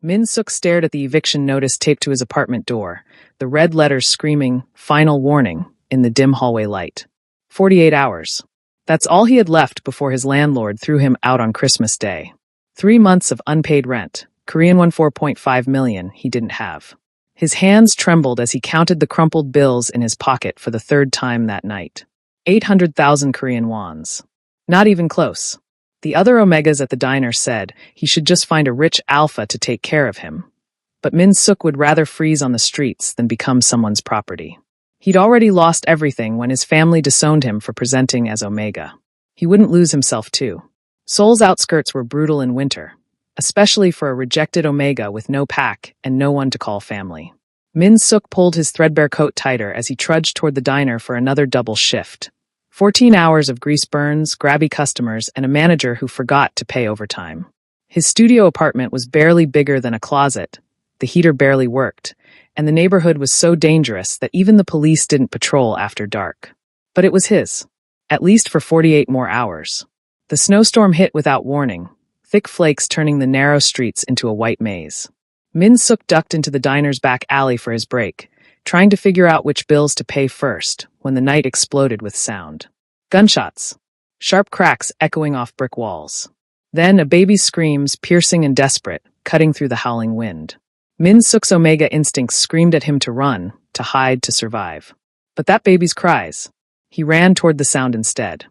Min Suk stared at the eviction notice taped to his apartment door, the red letters screaming, "Final warning," in the dim hallway light. 48 hours. That's all he had left before his landlord threw him out on Christmas Day. 3 months of unpaid rent, Korean won 4.5 million he didn't have. His hands trembled as he counted the crumpled bills in his pocket for the third time that night. 800,000 Korean wons. Not even close. The other Omegas at the diner said he should just find a rich alpha to take care of him. But Min Suk would rather freeze on the streets than become someone's property. He'd already lost everything when his family disowned him for presenting as Omega. He wouldn't lose himself too. Seoul's outskirts were brutal in winter, especially for a rejected Omega with no pack and no one to call family. Min Suk pulled his threadbare coat tighter as he trudged toward the diner for another double shift. 14 hours of grease burns, grabby customers, and a manager who forgot to pay overtime. His studio apartment was barely bigger than a closet, the heater barely worked, and the neighborhood was so dangerous that even the police didn't patrol after dark. But it was his, at least for 48 more hours. The snowstorm hit without warning, thick flakes turning the narrow streets into a white maze. Min Suk ducked into the diner's back alley for his break, trying to figure out which bills to pay first, when the night exploded with sound. Gunshots. Sharp cracks echoing off brick walls. Then a baby's screams, piercing and desperate, cutting through the howling wind. Min Suk's Omega instincts screamed at him to run, to hide, to survive. But that baby's cries. He ran toward the sound instead.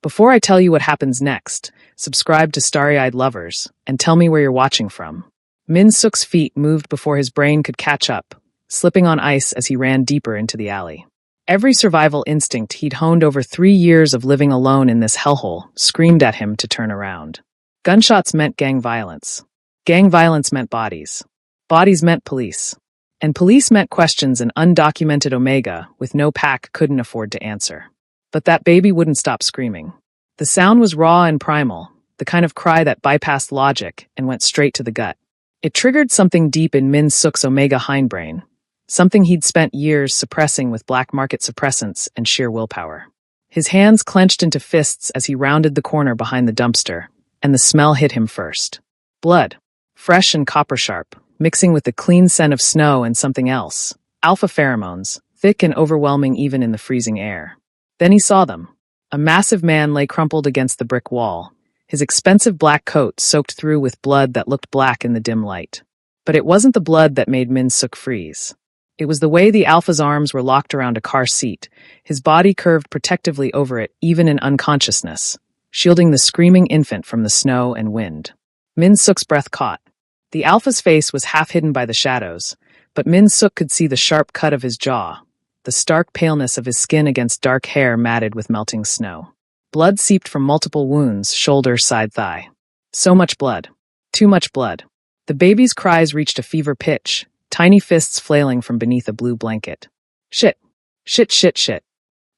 Before I tell you what happens next, subscribe to Starry-Eyed Lovers, and tell me where you're watching from. Min Suk's feet moved before his brain could catch up, slipping on ice as he ran deeper into the alley. Every survival instinct he'd honed over 3 years of living alone in this hellhole screamed at him to turn around. Gunshots meant gang violence. Gang violence meant bodies. Bodies meant police. And police meant questions an undocumented Omega with no pack couldn't afford to answer. But that baby wouldn't stop screaming. The sound was raw and primal, the kind of cry that bypassed logic and went straight to the gut. It triggered something deep in Min Suk's Omega hindbrain, something he'd spent years suppressing with black market suppressants and sheer willpower. His hands clenched into fists as he rounded the corner behind the dumpster, and the smell hit him first. Blood, fresh and copper-sharp, mixing with the clean scent of snow and something else, alpha pheromones, thick and overwhelming even in the freezing air. Then he saw them. A massive man lay crumpled against the brick wall, his expensive black coat soaked through with blood that looked black in the dim light. But it wasn't the blood that made Min Suk freeze. It was the way the alpha's arms were locked around a car seat, his body curved protectively over it even in unconsciousness, shielding the screaming infant from the snow and wind. Min Suk's breath caught. The alpha's face was half hidden by the shadows, but Min Suk could see the sharp cut of his jaw, the stark paleness of his skin against dark hair matted with melting snow. Blood seeped from multiple wounds, shoulder, side, thigh. So much blood. Too much blood. The baby's cries reached a fever pitch, tiny fists flailing from beneath a blue blanket. Shit. Shit, shit, shit.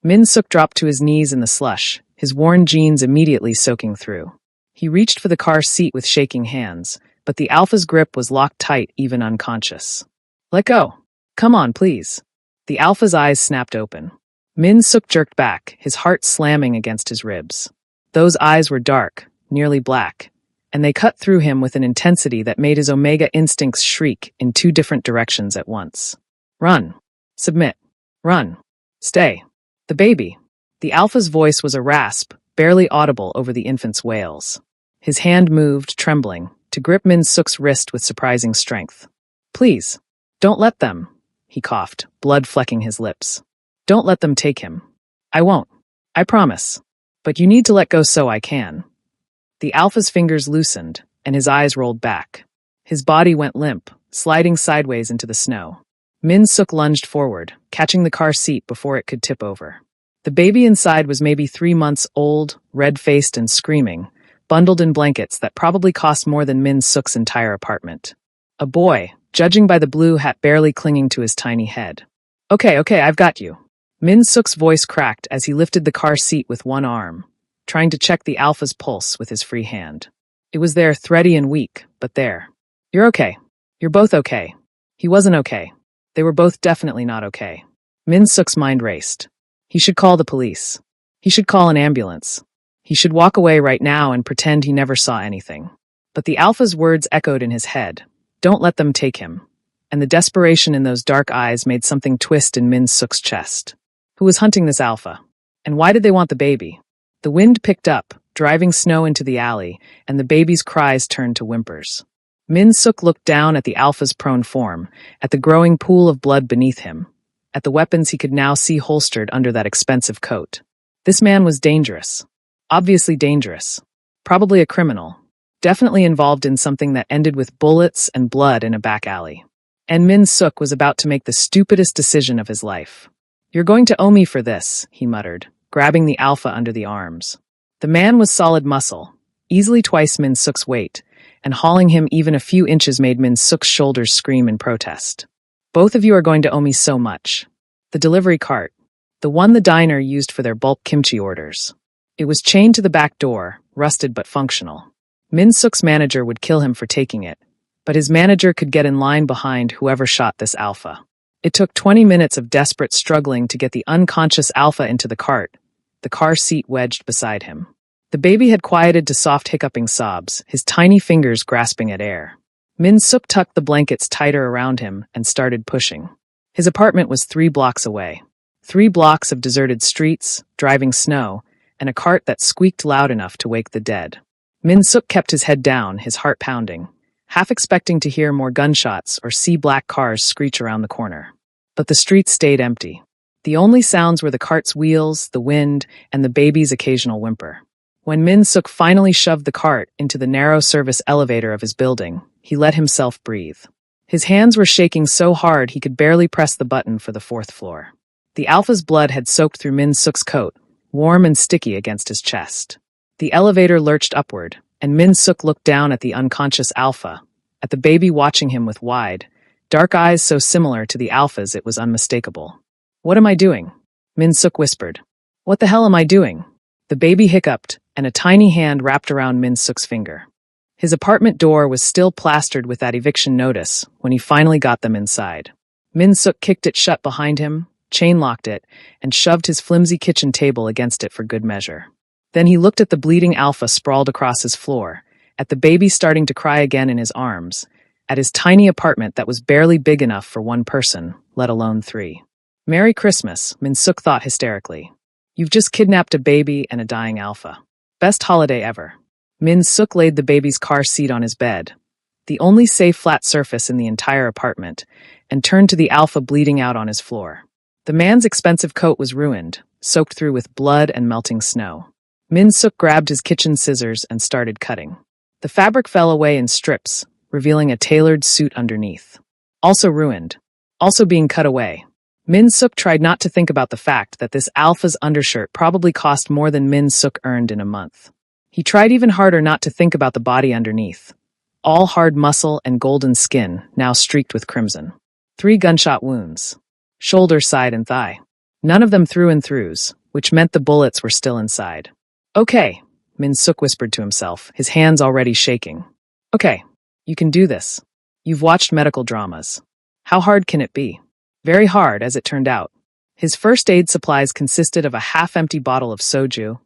Min Suk dropped to his knees in the slush, his worn jeans immediately soaking through. He reached for the car seat with shaking hands, but the alpha's grip was locked tight, even unconscious. Let go. Come on, please. The alpha's eyes snapped open. Min Suk jerked back, his heart slamming against his ribs. Those eyes were dark, nearly black, and they cut through him with an intensity that made his Omega instincts shriek in 2 different directions at once. Run. Submit. Run. Stay. The baby. The alpha's voice was a rasp, barely audible over the infant's wails. His hand moved, trembling, to grip Min Suk's wrist with surprising strength. Please, don't let them, he coughed, blood flecking his lips. Don't let them take him. I won't. I promise. But you need to let go so I can. The alpha's fingers loosened, and his eyes rolled back. His body went limp, sliding sideways into the snow. Min Suk lunged forward, catching the car seat before it could tip over. The baby inside was maybe 3 months old, red-faced and screaming, bundled in blankets that probably cost more than Min Suk's entire apartment. A boy, judging by the blue hat barely clinging to his tiny head. Okay, I've got you. Min Suk's voice cracked as he lifted the car seat with one arm, trying to check the alpha's pulse with his free hand. It was there, thready and weak, but there. You're okay. You're both okay. He wasn't okay. They were both definitely not okay. Min Suk's mind raced. He should call the police. He should call an ambulance. He should walk away right now and pretend he never saw anything. But the alpha's words echoed in his head, Don't let them take him. And the desperation in those dark eyes made something twist in Min Suk's chest. Who was hunting this alpha? And why did they want the baby? The wind picked up, driving snow into the alley, and the baby's cries turned to whimpers. Min Suk looked down at the alpha's prone form, at the growing pool of blood beneath him, at the weapons he could now see holstered under that expensive coat. This man was dangerous. Obviously dangerous. Probably a criminal. Definitely involved in something that ended with bullets and blood in a back alley. And Min Suk was about to make the stupidest decision of his life. "You're going to owe me for this," he muttered, grabbing the alpha under the arms. The man was solid muscle, easily twice Min Suk's weight, and hauling him even a few inches made Min Suk's shoulders scream in protest. "Both of you are going to owe me so much." The delivery cart. The one the diner used for their bulk kimchi orders. It was chained to the back door, rusted but functional. Min Suk's manager would kill him for taking it, but his manager could get in line behind whoever shot this alpha. It took 20 minutes of desperate struggling to get the unconscious alpha into the cart, the car seat wedged beside him. The baby had quieted to soft hiccuping sobs, his tiny fingers grasping at air. Min Suk tucked the blankets tighter around him and started pushing. His apartment was 3 blocks away. 3 blocks of deserted streets, driving snow, and a cart that squeaked loud enough to wake the dead. Min Suk kept his head down, his heart pounding, half expecting to hear more gunshots or see black cars screech around the corner. But the streets stayed empty. The only sounds were the cart's wheels, the wind, and the baby's occasional whimper. When Min Suk finally shoved the cart into the narrow service elevator of his building, he let himself breathe. His hands were shaking so hard he could barely press the button for the 4th floor. The alpha's blood had soaked through Min Suk's coat, warm and sticky against his chest. The elevator lurched upward, and Min Suk looked down at the unconscious alpha, at the baby watching him with wide, dark eyes so similar to the alpha's it was unmistakable. "What am I doing?" Min Suk whispered. "What the hell am I doing?" The baby hiccuped, and a tiny hand wrapped around Min Suk's finger. His apartment door was still plastered with that eviction notice when he finally got them inside. Min Suk kicked it shut behind him, chain-locked it, and shoved his flimsy kitchen table against it for good measure. Then he looked at the bleeding alpha sprawled across his floor, at the baby starting to cry again in his arms, at his tiny apartment that was barely big enough for 1 person, let alone 3. "Merry Christmas," Min Suk thought hysterically. "You've just kidnapped a baby and a dying alpha. Best holiday ever." Min Suk laid the baby's car seat on his bed, the only safe flat surface in the entire apartment, and turned to the alpha bleeding out on his floor. The man's expensive coat was ruined, soaked through with blood and melting snow. Min Suk grabbed his kitchen scissors and started cutting. The fabric fell away in strips, revealing a tailored suit underneath. Also ruined. Also being cut away. Min Suk tried not to think about the fact that this alpha's undershirt probably cost more than Min Suk earned in a month. He tried even harder not to think about the body underneath. All hard muscle and golden skin, now streaked with crimson. 3 gunshot wounds. Shoulder, side, and thigh. None of them through and throughs, which meant the bullets were still inside. "Okay," Min Suk whispered to himself, his hands already shaking. "Okay, you can do this. You've watched medical dramas. How hard can it be?" Very hard, as it turned out. His first aid supplies consisted of a half-empty bottle of soju,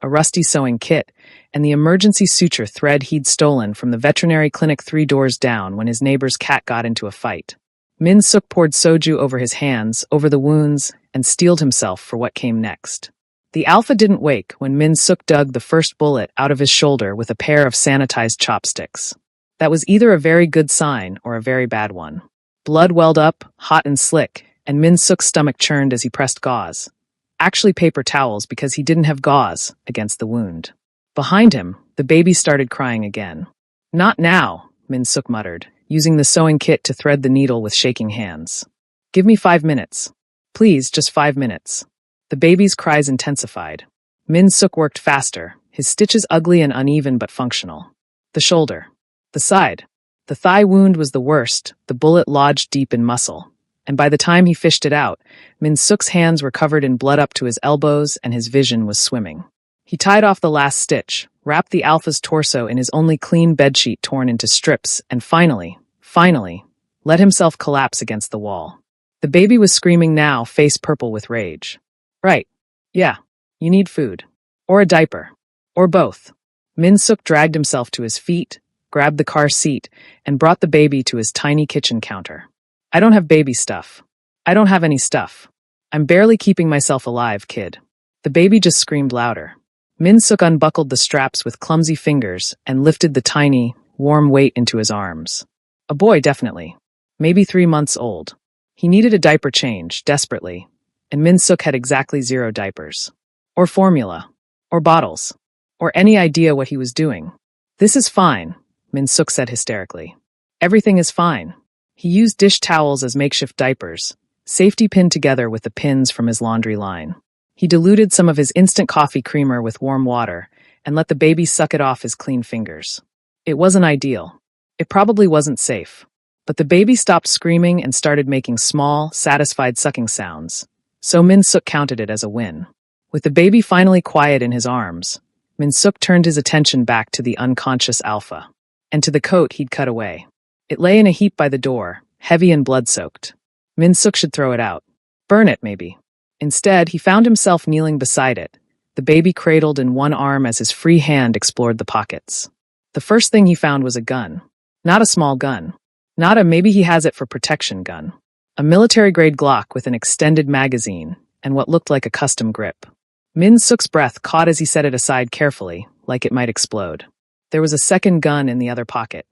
a rusty sewing kit, and the emergency suture thread he'd stolen from the veterinary clinic 3 doors down when his neighbor's cat got into a fight. Min Suk poured soju over his hands, over the wounds, and steeled himself for what came next. The alpha didn't wake when Min Suk dug the first bullet out of his shoulder with a pair of sanitized chopsticks. That was either a very good sign or a very bad one. Blood welled up, hot and slick, and Min Suk's stomach churned as he pressed gauze. Actually paper towels because he didn't have gauze against the wound. Behind him, the baby started crying again. "Not now," Min Suk muttered, using the sewing kit to thread the needle with shaking hands. "Give me 5 minutes. Please, just 5 minutes." The baby's cries intensified. Min Suk worked faster, his stitches ugly and uneven but functional. The shoulder. The side. The thigh wound was the worst, the bullet lodged deep in muscle. And by the time he fished it out, Min Suk's hands were covered in blood up to his elbows and his vision was swimming. He tied off the last stitch, wrapped the alpha's torso in his only clean bedsheet torn into strips, and finally, let himself collapse against the wall. The baby was screaming now, face purple with rage. "Right. Yeah. You need food. Or a diaper. Or both." Min Suk dragged himself to his feet, grabbed the car seat, and brought the baby to his tiny kitchen counter. I don't have baby stuff. I don't have any stuff. I'm barely keeping myself alive, kid. The baby just screamed louder. Min Suk unbuckled the straps with clumsy fingers and lifted the tiny, warm weight into his arms. A boy, definitely. Maybe 3 months old. He needed a diaper change, desperately, and Min Suk had exactly 0 diapers. Or formula. Or bottles. Or any idea what he was doing. This is fine, Min Suk said hysterically. Everything is fine. He used dish towels as makeshift diapers, safety pinned together with the pins from his laundry line. He diluted some of his instant coffee creamer with warm water and let the baby suck it off his clean fingers. It wasn't ideal. It probably wasn't safe. But the baby stopped screaming and started making small, satisfied sucking sounds. So Min Suk counted it as a win. With the baby finally quiet in his arms, Min Suk turned his attention back to the unconscious Alpha, and to the coat he'd cut away. It lay in a heap by the door, heavy and blood-soaked. Min Suk should throw it out. Burn it, maybe. Instead, he found himself kneeling beside it, the baby cradled in one arm as his free hand explored the pockets. The first thing he found was a gun. Not a small gun. Not a maybe he has it for protection gun. A military-grade Glock with an extended magazine and what looked like a custom grip. Min Suk's breath caught as he set it aside carefully, like it might explode. There was a second gun in the other pocket.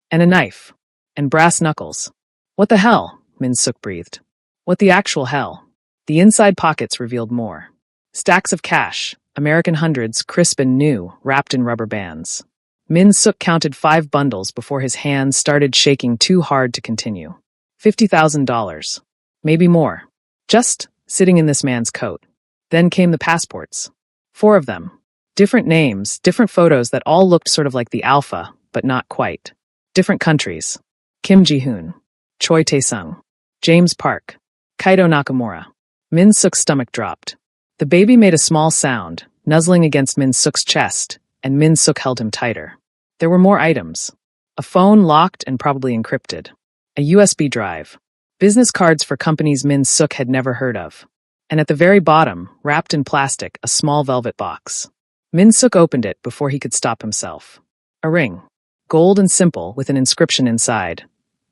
And a knife. And brass knuckles. What the hell? Min Suk breathed. What the actual hell? The inside pockets revealed more. Stacks of cash, American hundreds, crisp and new, wrapped in rubber bands. Min Suk counted 5 bundles before his hands started shaking too hard to continue. $50,000. Maybe more. Just sitting in this man's coat. Then came the passports. 4 of them. Different names, different photos that all looked sort of like the Alpha, but not quite. Different countries. Kim Ji-hoon. Choi Tae-sung. James Park. Kaito Nakamura. Min Suk's stomach dropped. The baby made a small sound, nuzzling against Min Suk's chest, and Min Suk held him tighter. There were more items. A phone locked and probably encrypted. A USB drive. Business cards for companies Min Suk had never heard of. And at the very bottom, wrapped in plastic, a small velvet box. Min Suk opened it before he could stop himself. A ring. Gold and simple, with an inscription inside.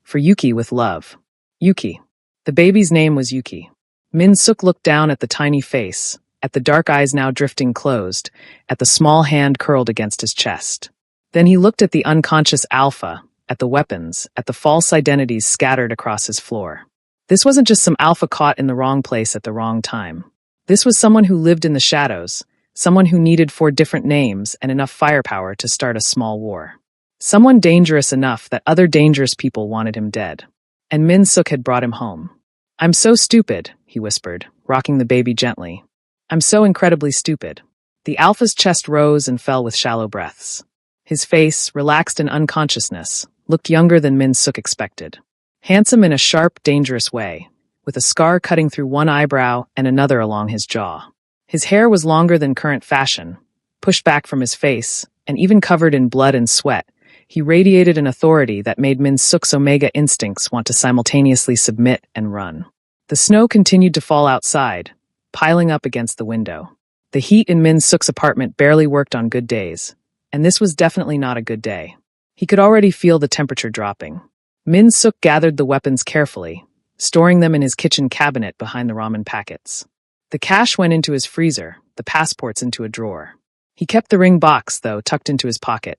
For Yuki with love. Yuki. The baby's name was Yuki. Min Suk looked down at the tiny face, at the dark eyes now drifting closed, at the small hand curled against his chest. Then he looked at the unconscious Alpha, at the weapons, at the false identities scattered across his floor. This wasn't just some Alpha caught in the wrong place at the wrong time. This was someone who lived in the shadows, someone who needed 4 different names and enough firepower to start a small war. Someone dangerous enough that other dangerous people wanted him dead. And Min Suk had brought him home. I'm so stupid, he whispered, rocking the baby gently. I'm so incredibly stupid. The Alpha's chest rose and fell with shallow breaths. His face, relaxed in unconsciousness, looked younger than Min Suk expected. Handsome in a sharp, dangerous way, with a scar cutting through one eyebrow and another along his jaw. His hair was longer than current fashion, pushed back from his face, and even covered in blood and sweat. He radiated an authority that made Min Suk's Omega instincts want to simultaneously submit and run. The snow continued to fall outside, piling up against the window. The heat in Min Suk's apartment barely worked on good days, and this was definitely not a good day. He could already feel the temperature dropping. Min Suk gathered the weapons carefully, storing them in his kitchen cabinet behind the ramen packets. The cash went into his freezer, the passports into a drawer. He kept the ring box, though, tucked into his pocket.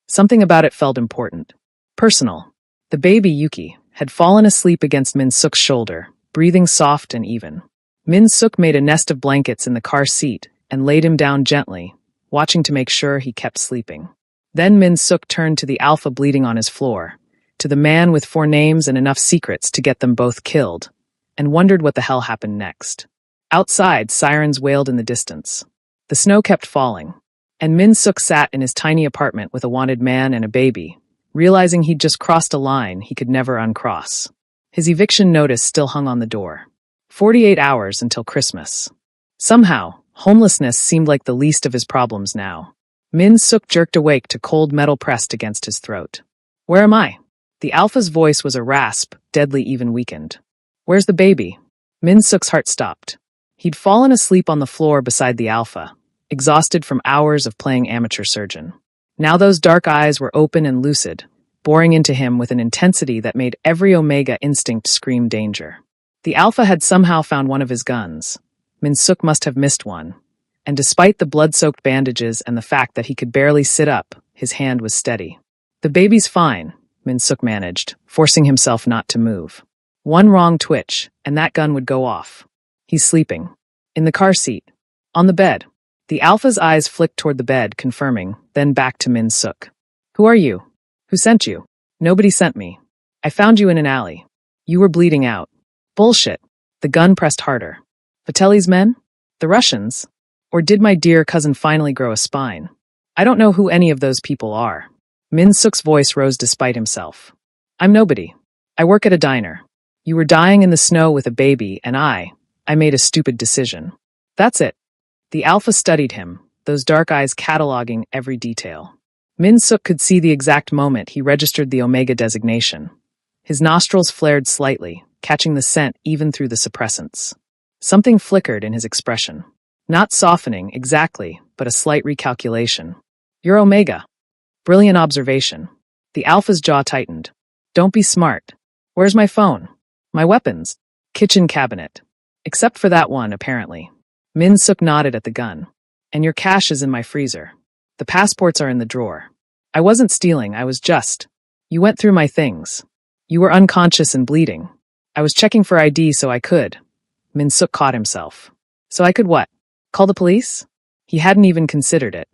Something about it felt important. Personal. The baby, Yuki, had fallen asleep against Min Suk's shoulder, breathing soft and even. Min Suk made a nest of blankets in the car seat and laid him down gently, watching to make sure he kept sleeping. Then Min Suk turned to the Alpha bleeding on his floor, to the man with 4 names and enough secrets to get them both killed, and wondered what the hell happened next. Outside, sirens wailed in the distance. The snow kept falling. And Min Suk sat in his tiny apartment with a wanted man and a baby, realizing he'd just crossed a line he could never uncross. His eviction notice still hung on the door. 48 hours until Christmas. Somehow, homelessness seemed like the least of his problems now. Min Suk jerked awake to cold metal pressed against his throat. Where am I? The Alpha's voice was a rasp, deadly even weakened. Where's the baby? Min Suk's heart stopped. He'd fallen asleep on the floor beside the Alpha, exhausted from hours of playing amateur surgeon. Now those dark eyes were open and lucid, boring into him with an intensity that made every Omega instinct scream danger. The Alpha had somehow found one of his guns. Min-suk must have missed one. And despite the blood-soaked bandages and the fact that he could barely sit up, his hand was steady. The baby's fine, Min-suk managed, forcing himself not to move. One wrong twitch, and that gun would go off. He's sleeping. In the car seat. On the bed. The Alpha's eyes flicked toward the bed, confirming, then back to Min-suk. Who are you? Who sent you? Nobody sent me. I found you in an alley. You were bleeding out. Bullshit. The gun pressed harder. Vitelli's men? The Russians? Or did my dear cousin finally grow a spine? I don't know who any of those people are. Min-suk's voice rose despite himself. I'm nobody. I work at a diner. You were dying in the snow with a baby, and I made a stupid decision. That's it. The Alpha studied him, those dark eyes cataloging every detail. Min-suk could see the exact moment he registered the Omega designation. His nostrils flared slightly, catching the scent even through the suppressants. Something flickered in his expression. Not softening, exactly, but a slight recalculation. You're Omega. Brilliant observation. The Alpha's jaw tightened. Don't be smart. Where's my phone? My weapons? Kitchen cabinet. Except for that one, apparently. Min-suk nodded at the gun. And your cash is in my freezer. The passports are in the drawer. I wasn't stealing, I was just. You went through my things. You were unconscious and bleeding. I was checking for ID so I could. Min-suk caught himself. So I could what? Call the police? He hadn't even considered it.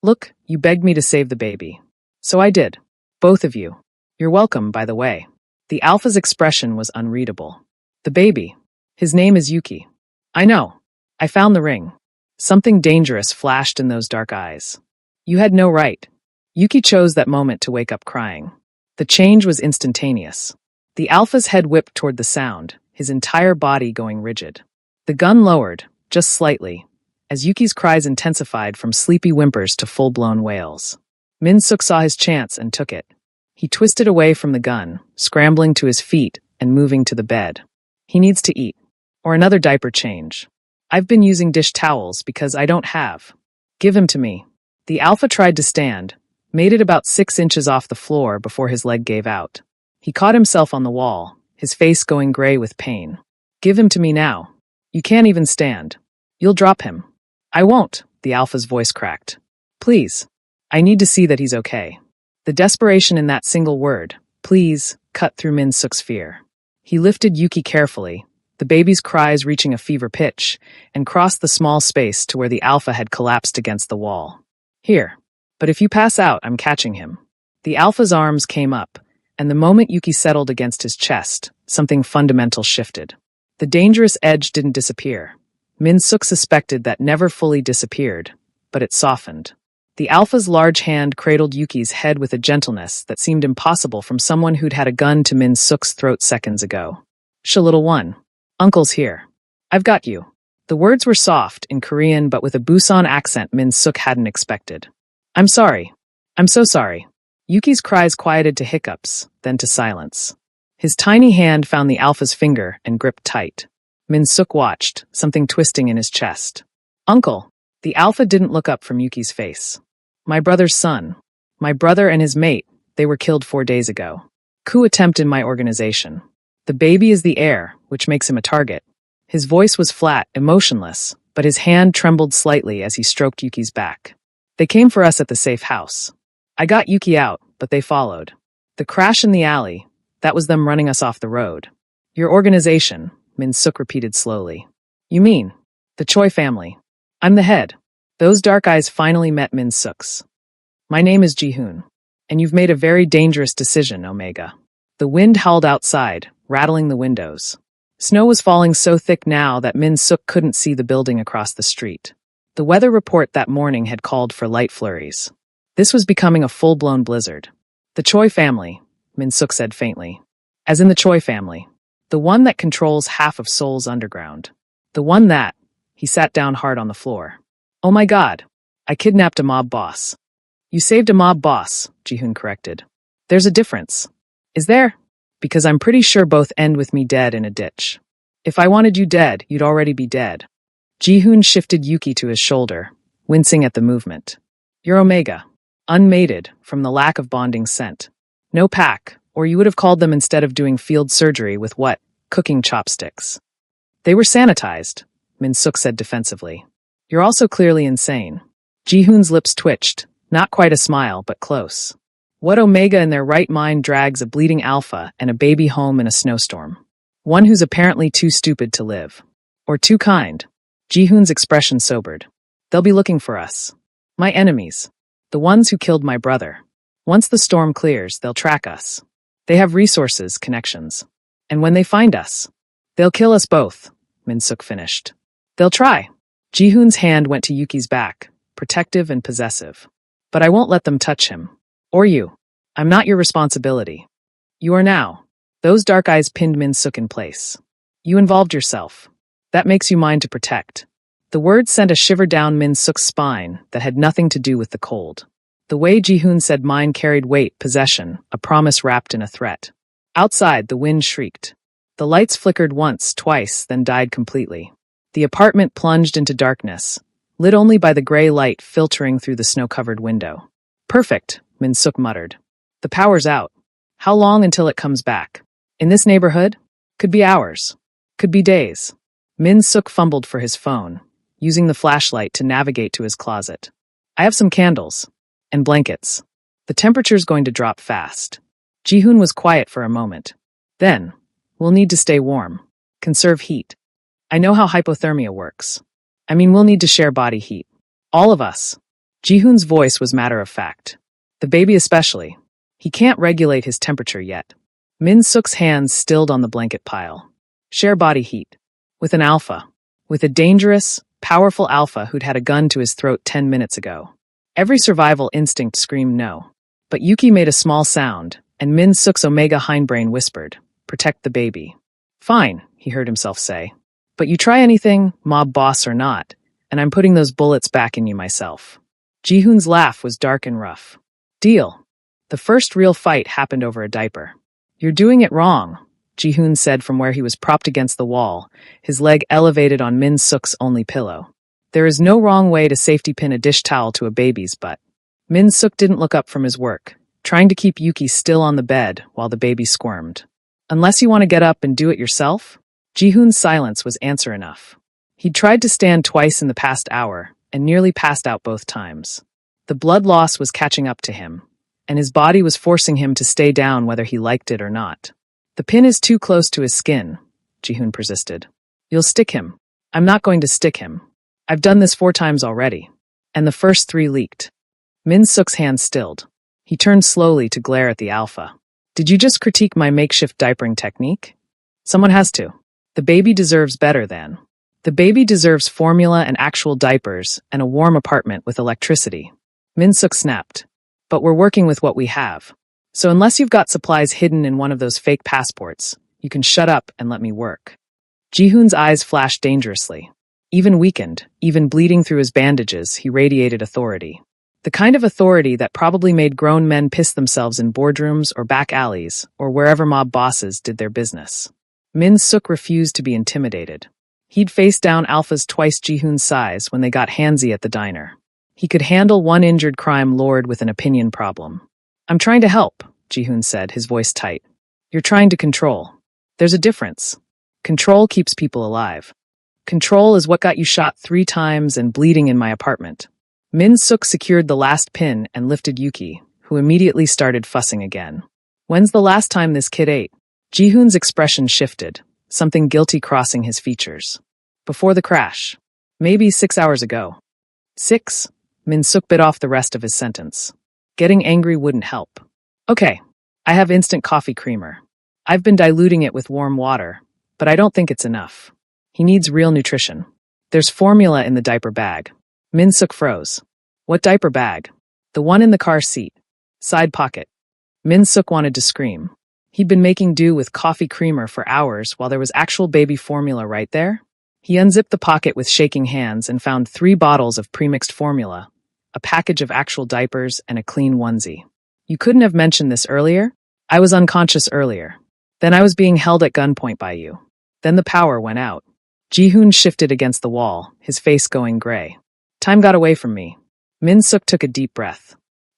Look, you begged me to save the baby. So I did. Both of you. You're welcome, by the way. The Alpha's expression was unreadable. The baby. His name is Yuki. I know. I found the ring. Something dangerous flashed in those dark eyes. You had no right. Yuki chose that moment to wake up crying. The change was instantaneous. The Alpha's head whipped toward the sound, his entire body going rigid. The gun lowered, just slightly, as Yuki's cries intensified from sleepy whimpers to full-blown wails. Min-suk saw his chance and took it. He twisted away from the gun, scrambling to his feet and moving to the bed. He needs to eat. Or another diaper change. I've been using dish towels because I don't have. Give him to me. The Alpha tried to stand, made it about 6 inches off the floor before his leg gave out. He caught himself on the wall, his face going gray with pain. Give him to me now. You can't even stand. You'll drop him. I won't, the Alpha's voice cracked. Please. I need to see that he's okay. The desperation in that single word, please, cut through Min-suk's fear. He lifted Yuki carefully, the baby's cries reaching a fever pitch, and crossed the small space to where the Alpha had collapsed against the wall. Here. But if you pass out, I'm catching him. The Alpha's arms came up, and the moment Yuki settled against his chest, something fundamental shifted. The dangerous edge didn't disappear. Min-suk suspected that never fully disappeared, but it softened. The Alpha's large hand cradled Yuki's head with a gentleness that seemed impossible from someone who'd had a gun to Min-suk's throat seconds ago. "Sh, little one. Uncle's here. I've got you." The words were soft, in Korean, but with a Busan accent Min-suk hadn't expected. "I'm sorry. I'm so sorry." Yuki's cries quieted to hiccups, then to silence. His tiny hand found the Alpha's finger and gripped tight. Min-suk watched, something twisting in his chest. "Uncle." The Alpha didn't look up from Yuki's face. "My brother's son. My brother and his mate, they were killed 4 days ago. Coup attempt in my organization. The baby is the heir, which makes him a target." His voice was flat, emotionless, but his hand trembled slightly as he stroked Yuki's back. "They came for us at the safe house. I got Yuki out, but they followed. The crash in the alley, that was them running us off the road. Your organization," Min-suk repeated slowly. "You mean? The Choi family. I'm the head." Those dark eyes finally met Min-suk's. "My name is Ji-hoon, and you've made a very dangerous decision, Omega." The wind howled outside, rattling the windows. Snow was falling so thick now that Min-suk couldn't see the building across the street. The weather report that morning had called for light flurries. This was becoming a full-blown blizzard. "The Choi family," Min-suk said faintly. "As in the Choi family. The one that controls half of Seoul's underground. The one that—" He sat down hard on the floor. "Oh my God. I kidnapped a mob boss." "You saved a mob boss," Ji-hoon corrected. "There's a difference." "Is there? Because I'm pretty sure both end with me dead in a ditch. If I wanted you dead, you'd already be dead." Ji-hoon shifted Yuki to his shoulder, wincing at the movement. "You're Omega. unmated from the lack of bonding scent. No pack, or you would have called them instead of doing field surgery with what? Cooking chopsticks. They were sanitized, Min-suk said defensively. You're also clearly insane. Ji-hoon's lips twitched, not quite a smile, but close. What Omega in their right mind drags a bleeding alpha and a baby home in a snowstorm? One who's apparently too stupid to live. Or too kind. Ji-hoon's expression sobered. They'll be looking for us. My enemies. The ones who killed my brother. Once the storm clears, they'll track us. They have resources, connections. And when they find us, they'll kill us both, Min-suk finished. They'll try. Ji-hoon's hand went to Yuki's back, protective and possessive. But I won't let them touch him. Or you. I'm not your responsibility. You are now. Those dark eyes pinned Min-suk in place. You involved yourself. That makes you mine to protect. The words sent a shiver down Min-suk's spine that had nothing to do with the cold. The way Ji-hoon said mine carried weight, possession, a promise wrapped in a threat. Outside, the wind shrieked. The lights flickered once, twice, then died completely. The apartment plunged into darkness, lit only by the gray light filtering through the snow-covered window. Perfect, Min-suk muttered. The power's out. How long until it comes back? In this neighborhood? Could be hours. Could be days. Min-suk fumbled for his phone, using the flashlight to navigate to his closet. I have some candles. And blankets. The temperature's going to drop fast. Ji-hoon was quiet for a moment. Then, we'll need to stay warm. Conserve heat. I know how hypothermia works. I mean, we'll need to share body heat. All of us. Ji-hoon's voice was matter of fact. The baby especially. He can't regulate his temperature yet. Min-suk's hands stilled on the blanket pile. Share body heat. With an alpha. With a dangerous, powerful alpha who'd had a gun to his throat 10 minutes ago. Every survival instinct screamed no. But Yuki made a small sound, and Min-suk's Omega hindbrain whispered, protect the baby. Fine, he heard himself say. But you try anything, mob boss or not, and I'm putting those bullets back in you myself. Ji-hoon's laugh was dark and rough. Deal. The first real fight happened over a diaper. You're doing it wrong, Ji-hoon said from where he was propped against the wall, his leg elevated on Min-suk's only pillow. There is no wrong way to safety pin a dish towel to a baby's butt. Min-suk didn't look up from his work, trying to keep Yuki still on the bed while the baby squirmed. Unless you want to get up and do it yourself? Ji-hoon's silence was answer enough. He'd tried to stand twice in the past hour, and nearly passed out both times. The blood loss was catching up to him, and his body was forcing him to stay down whether he liked it or not. The pin is too close to his skin, Ji-hoon persisted. You'll stick him. I'm not going to stick him. I've done this 4 times already. And the first 3 leaked. Min-suk's hand stilled. He turned slowly to glare at the alpha. Did you just critique my makeshift diapering technique? Someone has to. The baby deserves better than. The baby deserves formula and actual diapers and a warm apartment with electricity. Min-suk snapped. But we're working with what we have. So unless you've got supplies hidden in one of those fake passports, you can shut up and let me work. Ji-hoon's eyes flashed dangerously. Even weakened, even bleeding through his bandages, he radiated authority. The kind of authority that probably made grown men piss themselves in boardrooms or back alleys, or wherever mob bosses did their business. Min-suk refused to be intimidated. He'd faced down alphas twice Ji-hoon's size when they got handsy at the diner. He could handle one injured crime lord with an opinion problem. I'm trying to help, Ji-hoon said, his voice tight. You're trying to control. There's a difference. Control keeps people alive. Control is what got you shot 3 times and bleeding in my apartment. Min-suk secured the last pin and lifted Yuki, who immediately started fussing again. When's the last time this kid ate? Ji-hoon's expression shifted, something guilty crossing his features. Before the crash. Maybe 6 hours ago. 6? Min-suk bit off the rest of his sentence. Getting angry wouldn't help. Okay, I have instant coffee creamer. I've been diluting it with warm water, but I don't think it's enough. He needs real nutrition. There's formula in the diaper bag. Min-suk froze. What diaper bag? The one in the car seat. Side pocket. Min-suk wanted to scream. He'd been making do with coffee creamer for hours while there was actual baby formula right there. He unzipped the pocket with shaking hands and found 3 bottles of premixed formula, a package of actual diapers, and a clean onesie. You couldn't have mentioned this earlier? I was unconscious earlier. Then I was being held at gunpoint by you. Then the power went out. Ji-hoon shifted against the wall, his face going gray. Time got away from me. Min-suk took a deep breath.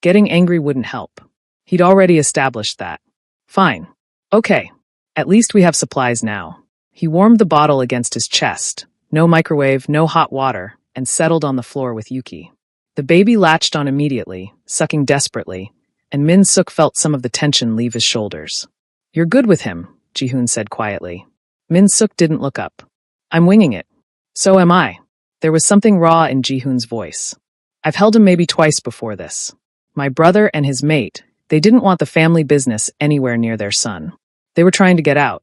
Getting angry wouldn't help. He'd already established that. Fine. Okay. At least we have supplies now. He warmed the bottle against his chest. No microwave, no hot water, and settled on the floor with Yuki. The baby latched on immediately, sucking desperately, and Min Suk felt some of the tension leave his shoulders. You're good with him, Ji-hoon said quietly. Min Suk didn't look up. I'm winging it. So am I. There was something raw in Ji-hoon's voice. I've held him maybe twice before this. My brother and his mate, they didn't want the family business anywhere near their son. They were trying to get out.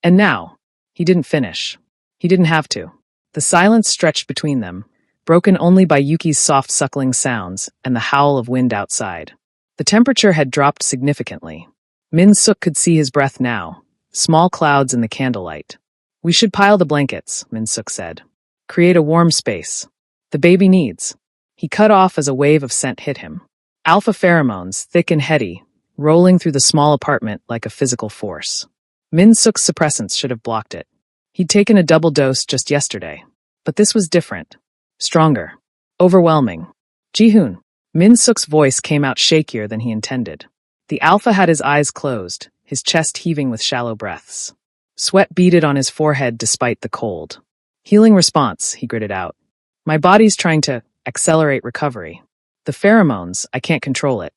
And now, he didn't finish. He didn't have to. The silence stretched between them, broken only by Yuki's soft suckling sounds and the howl of wind outside. The temperature had dropped significantly. Min Suk could see his breath now, small clouds in the candlelight. We should pile the blankets, Min Suk said. Create a warm space. The baby needs. He cut off as a wave of scent hit him. Alpha pheromones, thick and heady, rolling through the small apartment like a physical force. Min Suk's suppressants should have blocked it. He'd taken a double dose just yesterday. But this was different. Stronger. Overwhelming. Ji-hoon. Min Suk's voice came out shakier than he intended. The alpha had his eyes closed, his chest heaving with shallow breaths. Sweat beaded on his forehead despite the cold. Healing response, he gritted out. My body's trying to accelerate recovery. The pheromones, I can't control it.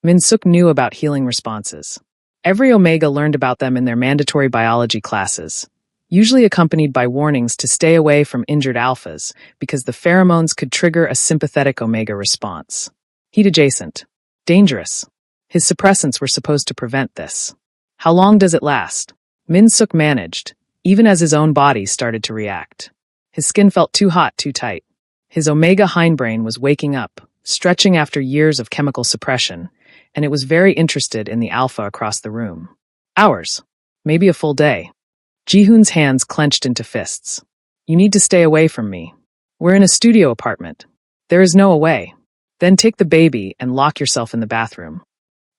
Min Suk knew about healing responses. Every Omega learned about them in their mandatory biology classes, usually accompanied by warnings to stay away from injured alphas because the pheromones could trigger a sympathetic Omega response. Heat adjacent. Dangerous. His suppressants were supposed to prevent this. How long does it last? Min Suk managed, even as his own body started to react. His skin felt too hot, too tight. His Omega hindbrain was waking up, stretching after years of chemical suppression, and it was very interested in the alpha across the room. Hours. Maybe a full day. Ji-hoon's hands clenched into fists. You need to stay away from me. We're in a studio apartment. There is no away. Then take the baby and lock yourself in the bathroom.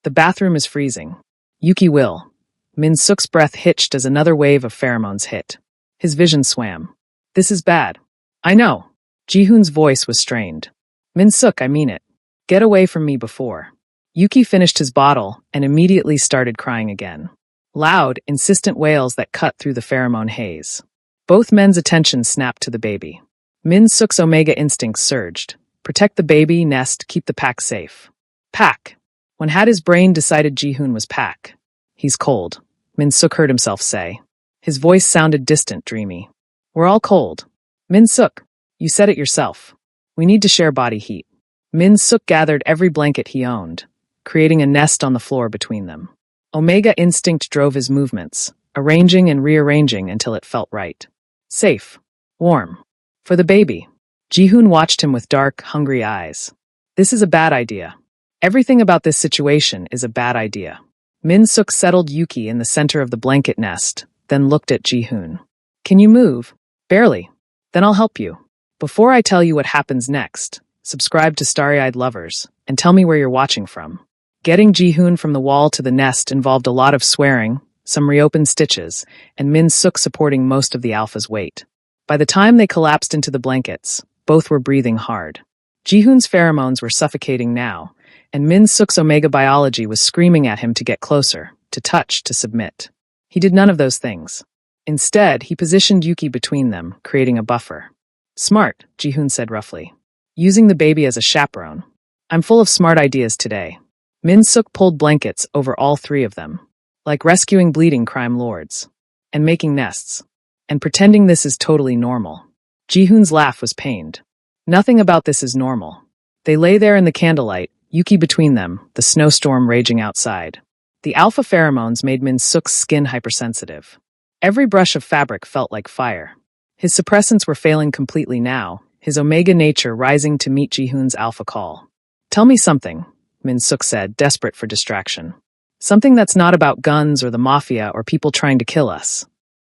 The bathroom is freezing. Yuki will. Min Suk's breath hitched as another wave of pheromones hit. His vision swam. This is bad. I know. Ji-hoon's voice was strained. Min Suk, I mean it. Get away from me before. Yuki finished his bottle and immediately started crying again. Loud, insistent wails that cut through the pheromone haze. Both men's attention snapped to the baby. Min Suk's Omega instincts surged. Protect the baby, nest, keep the pack safe. Pack. When had his brain decided Ji-hoon was pack? He's cold, Min Suk heard himself say. His voice sounded distant, dreamy. We're all cold. Min Suk, you said it yourself. We need to share body heat. Min Suk gathered every blanket he owned, creating a nest on the floor between them. Omega instinct drove his movements, arranging and rearranging until it felt right. Safe. Warm. For the baby. Ji-hoon watched him with dark, hungry eyes. This is a bad idea. Everything about this situation is a bad idea. Min Suk settled Yuki in the center of the blanket nest, then looked at Ji-hoon. Can you move? Barely. Then I'll help you. Before I tell you what happens next, subscribe to Starry-Eyed Lovers, and tell me where you're watching from. Getting Ji-hoon from the wall to the nest involved a lot of swearing, some reopened stitches, and Min Suk supporting most of the alpha's weight. By the time they collapsed into the blankets, both were breathing hard. Ji-hoon's pheromones were suffocating now, and Min Suk's Omega biology was screaming at him to get closer, to touch, to submit. He did none of those things. Instead, he positioned Yuki between them, creating a buffer. Smart, Ji-hoon said roughly. Using the baby as a chaperone. I'm full of smart ideas today. Min Suk pulled blankets over all three of them, like rescuing bleeding crime lords, and making nests, and pretending this is totally normal. Ji-hoon's laugh was pained. Nothing about this is normal. They lay there in the candlelight, Yuki between them, the snowstorm raging outside. The alpha pheromones made Min Suk's skin hypersensitive. Every brush of fabric felt like fire. His suppressants were failing completely now, his Omega nature rising to meet Ji-hoon's alpha call. Tell me something, Min Suk said, desperate for distraction. Something that's not about guns or the mafia or people trying to kill us.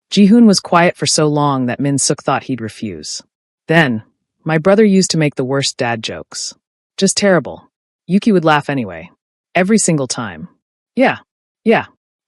Ji-hoon was quiet for so long that Min Suk thought he'd refuse. Then, my brother used to make the worst dad jokes. Just terrible. Yuki would laugh anyway. Every single time. Yeah.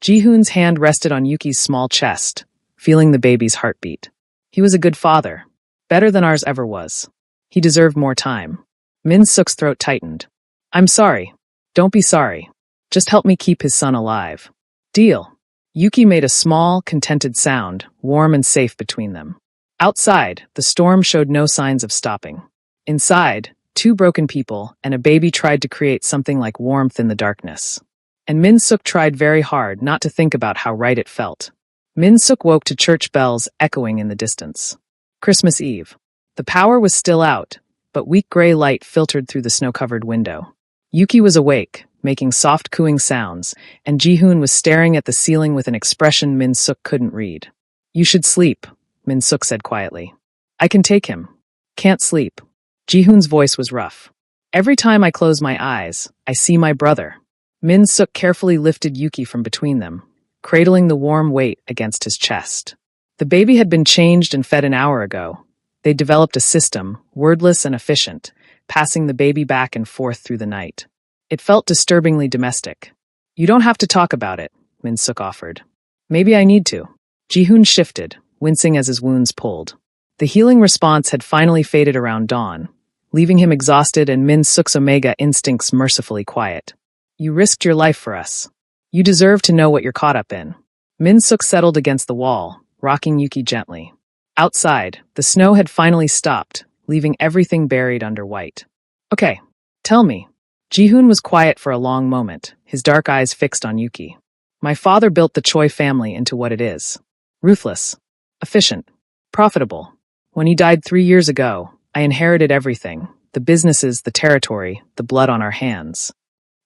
Ji-hoon's hand rested on Yuki's small chest, feeling the baby's heartbeat. He was a good father. Better than ours ever was. He deserved more time. Min Suk's throat tightened. I'm sorry. Don't be sorry. Just help me keep his son alive. Deal. Yuki made a small, contented sound, warm and safe between them. Outside, the storm showed no signs of stopping. Inside, two broken people and a baby tried to create something like warmth in the darkness. And Min-suk tried very hard not to think about how right it felt. Min-suk woke to church bells echoing in the distance. Christmas Eve. The power was still out, but weak gray light filtered through the snow-covered window. Yuki was awake, making soft cooing sounds, and Ji-hoon was staring at the ceiling with an expression Min-suk couldn't read. You should sleep, Min-suk said quietly. I can take him. Can't sleep. Ji-hoon's voice was rough. Every time I close my eyes, I see my brother. Min-suk carefully lifted Yuki from between them, cradling the warm weight against his chest. The baby had been changed and fed an hour ago. They developed a system, wordless and efficient, passing the baby back and forth through the night. It felt disturbingly domestic. You don't have to talk about it, Min-suk offered. Maybe I need to. Ji-hoon shifted, wincing as his wounds pulled. The healing response had finally faded around dawn, leaving him exhausted and Min-suk's omega instincts mercifully quiet. You risked your life for us. You deserve to know what you're caught up in. Min-suk settled against the wall, rocking Yuki gently. Outside, the snow had finally stopped, leaving everything buried under white. Okay, tell me. Ji-hoon was quiet for a long moment, his dark eyes fixed on Yuki. My father built the Choi family into what it is. Ruthless, efficient, profitable. When he died 3 years ago, I inherited everything, the businesses, the territory, the blood on our hands.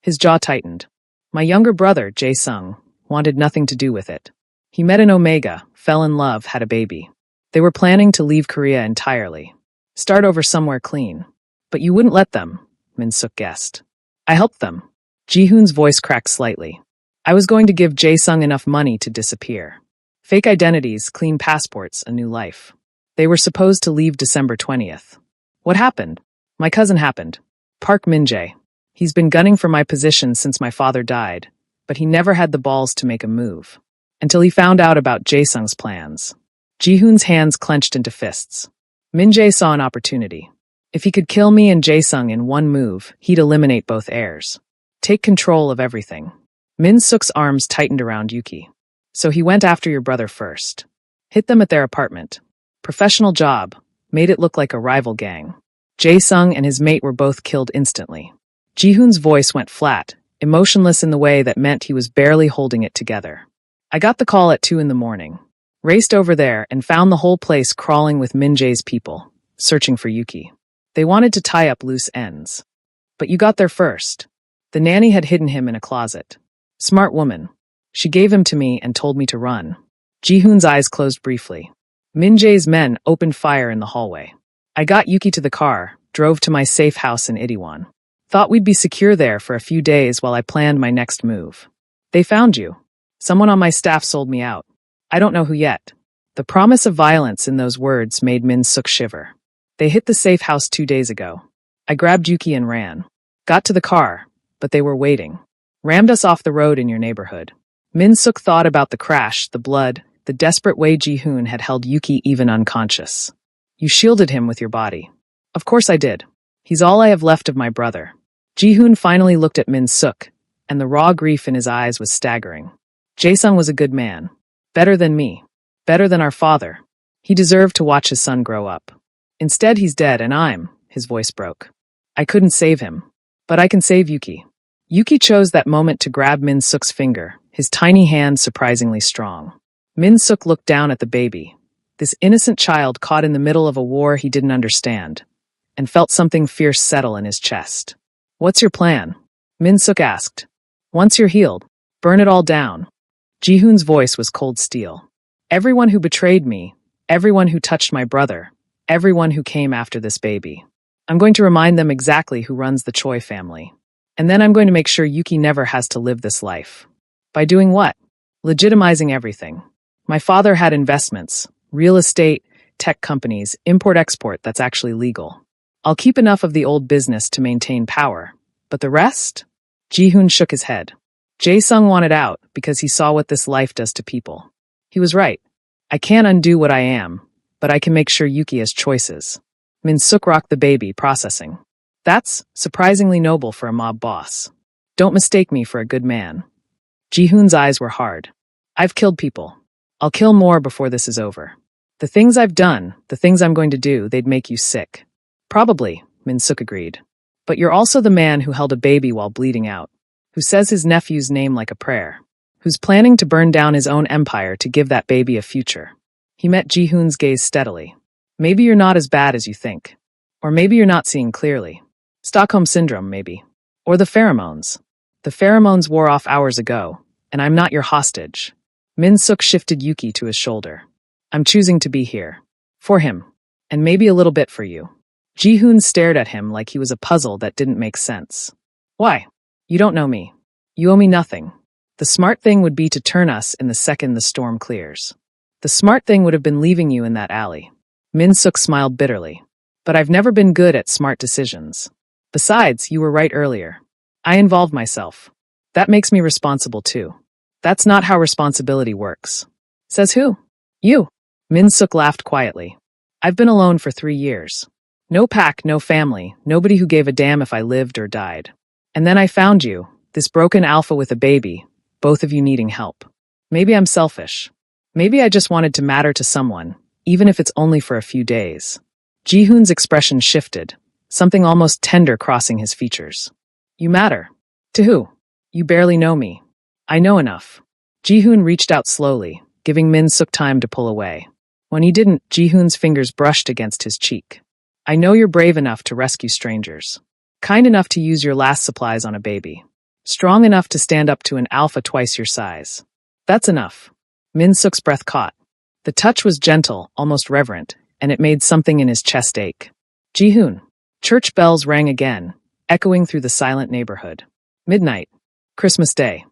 His jaw tightened. My younger brother, Jae-sung, wanted nothing to do with it. He met an Omega, fell in love, had a baby. They were planning to leave Korea entirely. Start over somewhere clean. But you wouldn't let them, Min-suk guessed. I helped them. Ji-hoon's voice cracked slightly. I was going to give Jae-sung enough money to disappear. Fake identities, clean passports, a new life. They were supposed to leave December 20th. What happened? My cousin happened. Park Min-jae. He's been gunning for my position since my father died, but he never had the balls to make a move. Until he found out about Jae-sung's plans. Ji-hoon's hands clenched into fists. Min-jae saw an opportunity. If he could kill me and Jae-sung in one move, he'd eliminate both heirs. Take control of everything. Min-suk's arms tightened around Yuki. So he went after your brother first. Hit them at their apartment. Professional job. Made it look like a rival gang. Jae-sung and his mate were both killed instantly. Ji-hoon's voice went flat, emotionless in the way that meant he was barely holding it together. I got the call at 2 a.m. Raced over there and found the whole place crawling with Min-jae's people, searching for Yuki. They wanted to tie up loose ends. But you got there first. The nanny had hidden him in a closet. Smart woman. She gave him to me and told me to run. Ji-hoon's eyes closed briefly. Min-jae's men opened fire in the hallway. I got Yuki to the car, drove to my safe house in Itaewon. Thought we'd be secure there for a few days while I planned my next move. They found you. Someone on my staff sold me out. I don't know who yet. The promise of violence in those words made Min-suk shiver. They hit the safe house 2 days ago. I grabbed Yuki and ran. Got to the car, but they were waiting. Rammed us off the road in your neighborhood. Min-suk thought about the crash, the blood, the desperate way Ji-hoon had held Yuki even unconscious. You shielded him with your body. Of course I did. He's all I have left of my brother. Ji-hoon finally looked at Min-suk, and the raw grief in his eyes was staggering. Jae-sung was a good man. Better than me. Better than our father. He deserved to watch his son grow up. Instead, he's dead, and his voice broke. I couldn't save him. But I can save Yuki. Yuki chose that moment to grab Min-suk's finger, his tiny hand surprisingly strong. Min-suk looked down at the baby, this innocent child caught in the middle of a war he didn't understand, and felt something fierce settle in his chest. What's your plan? Min-suk asked. Once you're healed, burn it all down. Ji-hoon's voice was cold steel. Everyone who betrayed me, everyone who touched my brother, everyone who came after this baby. I'm going to remind them exactly who runs the Choi family. And then I'm going to make sure Yuki never has to live this life. By doing what? Legitimizing everything. My father had investments, real estate, tech companies, import-export that's actually legal. I'll keep enough of the old business to maintain power. But the rest? Ji-hoon shook his head. Jae-sung wanted out because he saw what this life does to people. He was right. I can't undo what I am, but I can make sure Yuki has choices. Min-suk rocked the baby, processing. That's surprisingly noble for a mob boss. Don't mistake me for a good man. Ji-hoon's eyes were hard. I've killed people. I'll kill more before this is over. The things I've done, the things I'm going to do, they'd make you sick. Probably, Min-suk agreed. But you're also the man who held a baby while bleeding out, who says his nephew's name like a prayer, who's planning to burn down his own empire to give that baby a future. He met Ji-hoon's gaze steadily. Maybe you're not as bad as you think. Or maybe you're not seeing clearly. Stockholm Syndrome, maybe. Or the pheromones. The pheromones wore off hours ago, and I'm not your hostage. Min-suk shifted Yuki to his shoulder. I'm choosing to be here. For him. And maybe a little bit for you. Ji-hoon stared at him like he was a puzzle that didn't make sense. Why? You don't know me. You owe me nothing. The smart thing would be to turn us in the second the storm clears. The smart thing would have been leaving you in that alley. Min-suk smiled bitterly. But I've never been good at smart decisions. Besides, you were right earlier. I involved myself. That makes me responsible too. That's not how responsibility works. Says who? You. Min-suk laughed quietly. I've been alone for 3 years. No pack, no family, nobody who gave a damn if I lived or died. And then I found you, this broken alpha with a baby, both of you needing help. Maybe I'm selfish. Maybe I just wanted to matter to someone, even if it's only for a few days. Ji-hoon's expression shifted, something almost tender crossing his features. You matter. To who? You barely know me. I know enough. Ji-hoon reached out slowly, giving Min-suk time to pull away. When he didn't, Ji-hoon's fingers brushed against his cheek. I know you're brave enough to rescue strangers. Kind enough to use your last supplies on a baby. Strong enough to stand up to an alpha twice your size. That's enough. Min-suk's breath caught. The touch was gentle, almost reverent, and it made something in his chest ache. Ji-hoon. Church bells rang again, echoing through the silent neighborhood. Midnight. Christmas Day.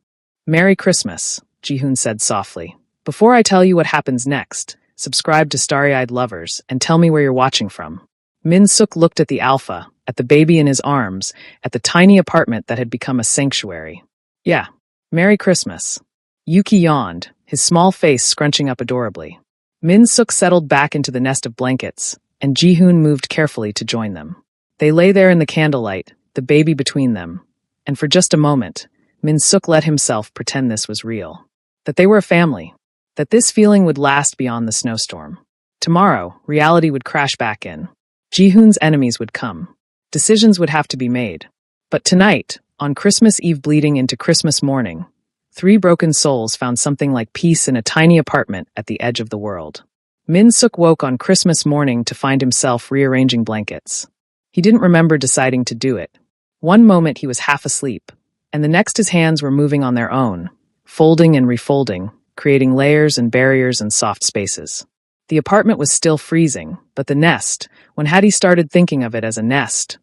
Merry Christmas, Ji-hoon said softly. Before I tell you what happens next, subscribe to Starry-Eyed Lovers and tell me where you're watching from. Min-suk looked at the alpha, at the baby in his arms, at the tiny apartment that had become a sanctuary. Yeah. Merry Christmas. Yuki yawned, his small face scrunching up adorably. Min-suk settled back into the nest of blankets, and Ji-hoon moved carefully to join them. They lay there in the candlelight, the baby between them, and for just a moment, Min-suk let himself pretend this was real. That they were a family. That this feeling would last beyond the snowstorm. Tomorrow, reality would crash back in. Ji-hoon's enemies would come. Decisions would have to be made. But tonight, on Christmas Eve bleeding into Christmas morning, 3 broken souls found something like peace in a tiny apartment at the edge of the world. Min-suk woke on Christmas morning to find himself rearranging blankets. He didn't remember deciding to do it. One moment he was half asleep, and the next his hands were moving on their own, folding and refolding, creating layers and barriers and soft spaces. The apartment was still freezing, but the nest, when had he started thinking of it as a nest,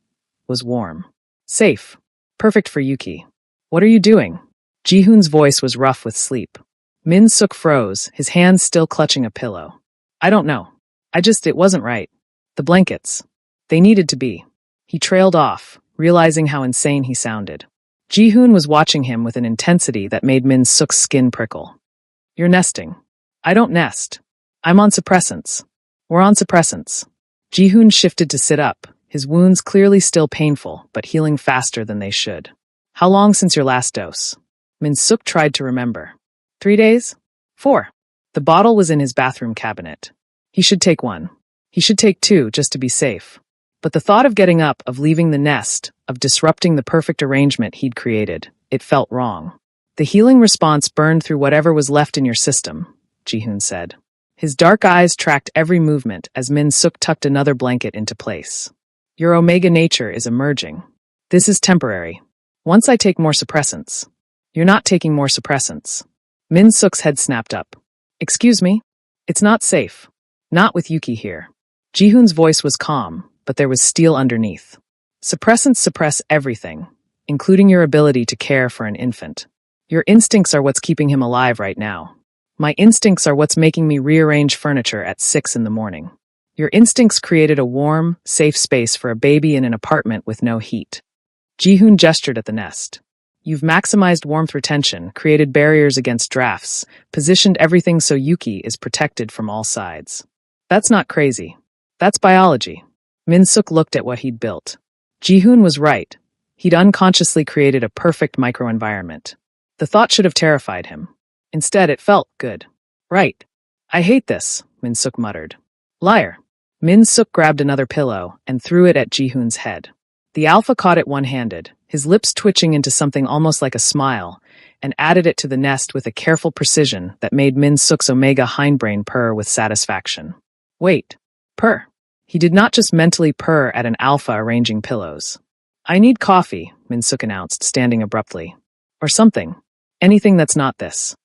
was warm. Safe. Perfect for Yuki. What are you doing? Ji-hoon's voice was rough with sleep. Min-suk froze, his hands still clutching a pillow. I don't know. It wasn't right. The blankets. They needed to be. He trailed off, realizing how insane he sounded. Ji-hoon was watching him with an intensity that made Min-suk's skin prickle. You're nesting. I don't nest. I'm on suppressants. We're on suppressants. Ji-hoon shifted to sit up, his wounds clearly still painful, but healing faster than they should. How long since your last dose? Min-suk tried to remember. 3 days? 4. The bottle was in his bathroom cabinet. He should take 1. He should take 2 just to be safe. But the thought of getting up, of leaving the nest, of disrupting the perfect arrangement he'd created, it felt wrong. The healing response burned through whatever was left in your system, Ji-hoon said. His dark eyes tracked every movement as Min-suk tucked another blanket into place. Your omega nature is emerging. This is temporary. Once I take more suppressants. You're not taking more suppressants. Min-suk's head snapped up. Excuse me? It's not safe. Not with Yuki here. Ji-hoon's voice was calm, but there was steel underneath. Suppressants suppress everything, including your ability to care for an infant. Your instincts are what's keeping him alive right now. My instincts are what's making me rearrange furniture at 6 in the morning. Your instincts created a warm, safe space for a baby in an apartment with no heat. Ji-hoon gestured at the nest. You've maximized warmth retention, created barriers against drafts, positioned everything so Yuki is protected from all sides. That's not crazy. That's biology. Min-suk looked at what he'd built. Ji-hoon was right. He'd unconsciously created a perfect microenvironment. The thought should have terrified him. Instead, it felt good. Right. I hate this, Min-suk muttered. Liar. Min-suk grabbed another pillow and threw it at Ji-hoon's head. The alpha caught it one-handed, his lips twitching into something almost like a smile, and added it to the nest with a careful precision that made Min-suk's omega hindbrain purr with satisfaction. Wait. Purr. He did not just mentally purr at an alpha arranging pillows. I need coffee, Min-suk announced, standing abruptly. Or something. Anything that's not this.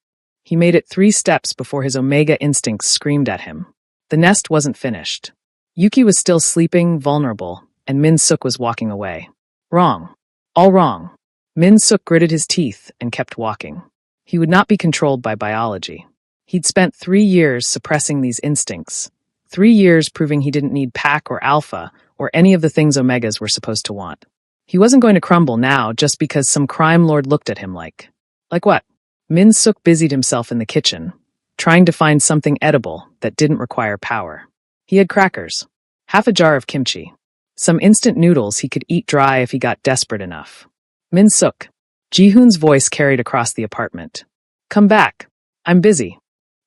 He made it 3 steps before his omega instincts screamed at him. The nest wasn't finished. Yuki was still sleeping, vulnerable, and Min-suk was walking away. Wrong. All wrong. Min-suk gritted his teeth and kept walking. He would not be controlled by biology. He'd spent 3 years suppressing these instincts. 3 years proving he didn't need pack or alpha or any of the things omegas were supposed to want. He wasn't going to crumble now just because some crime lord looked at him like. Like what? Min-suk busied himself in the kitchen, trying to find something edible that didn't require power. He had crackers, half a jar of kimchi, some instant noodles he could eat dry if he got desperate enough. Min-suk. Ji-hoon's voice carried across the apartment. Come back. I'm busy.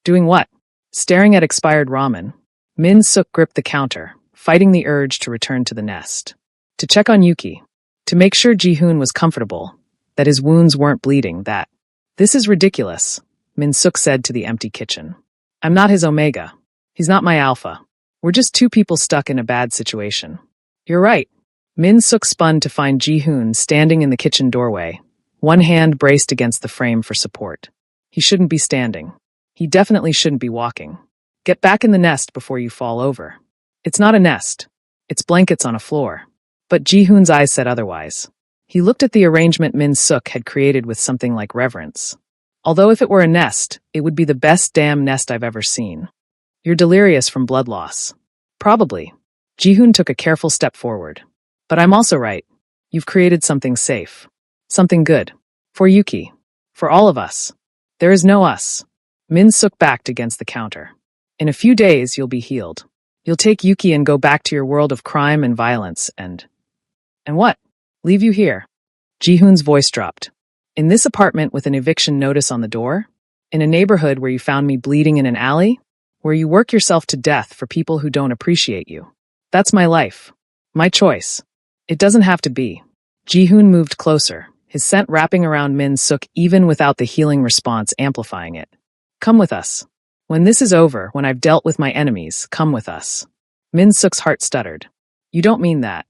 Doing what? Staring at expired ramen. Min-suk gripped the counter, fighting the urge to return to the nest. To check on Yuki. To make sure Ji-hoon was comfortable, that his wounds weren't bleeding, that. This is ridiculous, Min-suk said to the empty kitchen. I'm not his omega. He's not my alpha. We're just 2 people stuck in a bad situation. You're right. Min-suk spun to find Ji-hoon standing in the kitchen doorway, one hand braced against the frame for support. He shouldn't be standing. He definitely shouldn't be walking. Get back in the nest before you fall over. It's not a nest. It's blankets on a floor. But Ji-hoon's eyes said otherwise. He looked at the arrangement Min-suk had created with something like reverence. Although if it were a nest, it would be the best damn nest I've ever seen. You're delirious from blood loss. Probably. Ji-hoon took a careful step forward. But I'm also right. You've created something safe. Something good. For Yuki. For all of us. There is no us. Min-suk backed against the counter. In a few days, you'll be healed. You'll take Yuki and go back to your world of crime and violence and what? Leave you here. Ji-hoon's voice dropped. In this apartment with an eviction notice on the door? In a neighborhood where you found me bleeding in an alley? Where you work yourself to death for people who don't appreciate you? That's my life. My choice. It doesn't have to be. Ji-hoon moved closer, his scent wrapping around Min-suk even without the healing response amplifying it. Come with us. When this is over, when I've dealt with my enemies, come with us. Min-suk's heart stuttered. You don't mean that.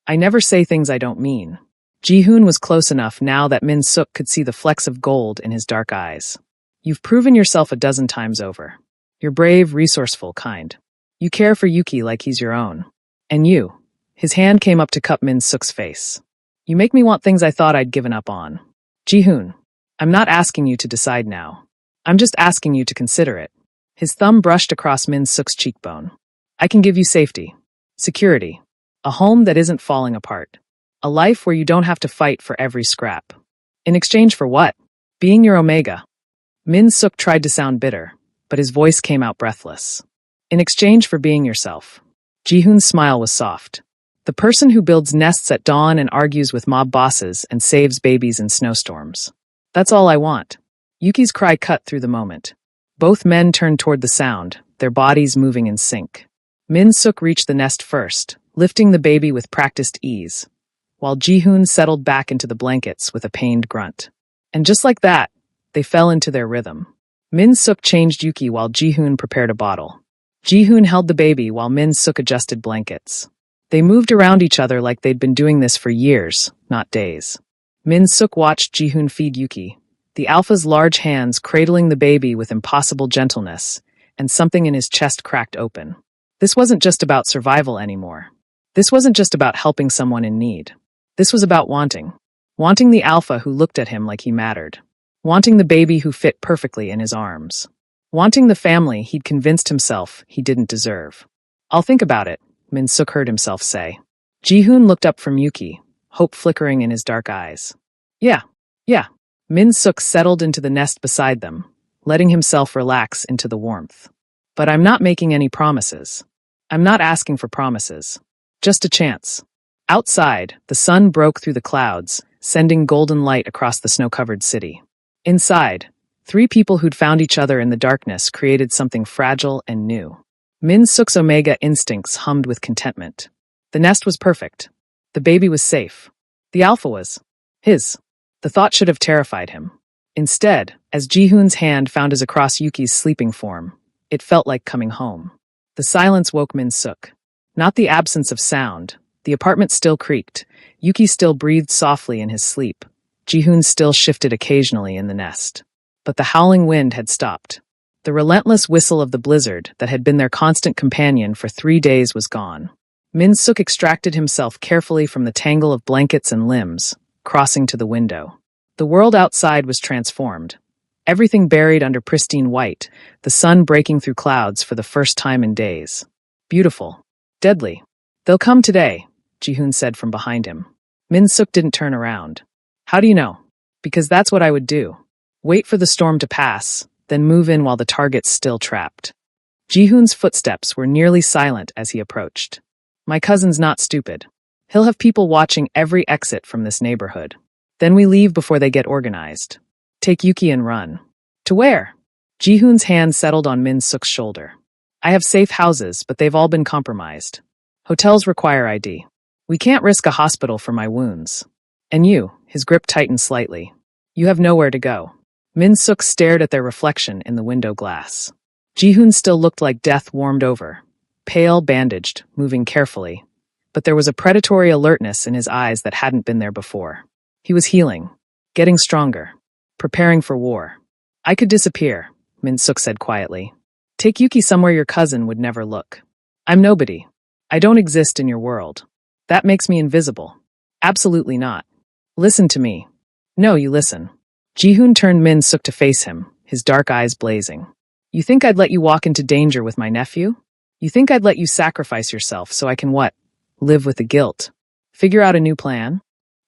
I never say things I don't mean. Ji-hoon was close enough now that Min-suk could see the flecks of gold in his dark eyes. You've proven yourself a dozen times over. You're brave, resourceful, kind. You care for Yuki like he's your own. And you. His hand came up to cup Min-suk's face. You make me want things I thought I'd given up on. Ji-hoon, I'm not asking you to decide now. I'm just asking you to consider it. His thumb brushed across Min-suk's cheekbone. I can give you safety, security, a home that isn't falling apart, a life where you don't have to fight for every scrap. In exchange for what? Being your omega. Min-suk tried to sound bitter, but his voice came out breathless. In exchange for being yourself. Ji-hoon's smile was soft. The person who builds nests at dawn and argues with mob bosses and saves babies in snowstorms. That's all I want. Yuki's cry cut through the moment. Both men turned toward the sound, their bodies moving in sync. Min-suk reached the nest first, lifting the baby with practiced ease, while Ji-hoon settled back into the blankets with a pained grunt. And just like that, they fell into their rhythm. Min-suk changed Yuki while Ji-hoon prepared a bottle. Ji-hoon held the baby while Min-suk adjusted blankets. They moved around each other like they'd been doing this for years, not days. Min-suk watched Ji-hoon feed Yuki, the alpha's large hands cradling the baby with impossible gentleness, and something in his chest cracked open. This wasn't just about survival anymore. This wasn't just about helping someone in need. This was about wanting. Wanting the alpha who looked at him like he mattered. Wanting the baby who fit perfectly in his arms. Wanting the family he'd convinced himself he didn't deserve. I'll think about it, Min-suk heard himself say. Ji-hoon looked up from Yuki, hope flickering in his dark eyes. Yeah. Min-suk settled into the nest beside them, letting himself relax into the warmth. But I'm not making any promises. I'm not asking for promises. Just a chance. Outside, the sun broke through the clouds, sending golden light across the snow-covered city. Inside, three people who'd found each other in the darkness created something fragile and new. Min Suk's Omega instincts hummed with contentment. The nest was perfect. The baby was safe. The alpha was his. The thought should have terrified him. Instead, as Jihoon's hand found his across Yuki's sleeping form, it felt like coming home. The silence woke Min Suk. Not the absence of sound. The apartment still creaked. Yuki still breathed softly in his sleep. Jihoon still shifted occasionally in the nest. But the howling wind had stopped. The relentless whistle of the blizzard that had been their constant companion for 3 days was gone. Min Suk extracted himself carefully from the tangle of blankets and limbs, crossing to the window. The world outside was transformed. Everything buried under pristine white, the sun breaking through clouds for the first time in days. Beautiful. Deadly. They'll come today, Jihoon said from behind him. Min Suk didn't turn around. How do you know? Because that's what I would do. Wait for the storm to pass, then move in while the target's still trapped. Jihoon's footsteps were nearly silent as he approached. My cousin's not stupid. He'll have people watching every exit from this neighborhood. Then we leave before they get organized. Take Yuki and run. To where? Jihoon's hand settled on Min Suk's shoulder. I have safe houses, but they've all been compromised. Hotels require ID. We can't risk a hospital for my wounds. And you, his grip tightened slightly. You have nowhere to go. Min Suk stared at their reflection in the window glass. Jihoon still looked like death warmed over. Pale, bandaged, moving carefully. But there was a predatory alertness in his eyes that hadn't been there before. He was healing, getting stronger, preparing for war. I could disappear, Min Suk said quietly. Take Yuki somewhere your cousin would never look. I'm nobody. I don't exist in your world. That makes me invisible. Absolutely not. Listen to me. No, you listen. Jihoon turned Min Suk to face him, his dark eyes blazing. You think I'd let you walk into danger with my nephew? You think I'd let you sacrifice yourself so I can what? Live with the guilt. Figure out a new plan?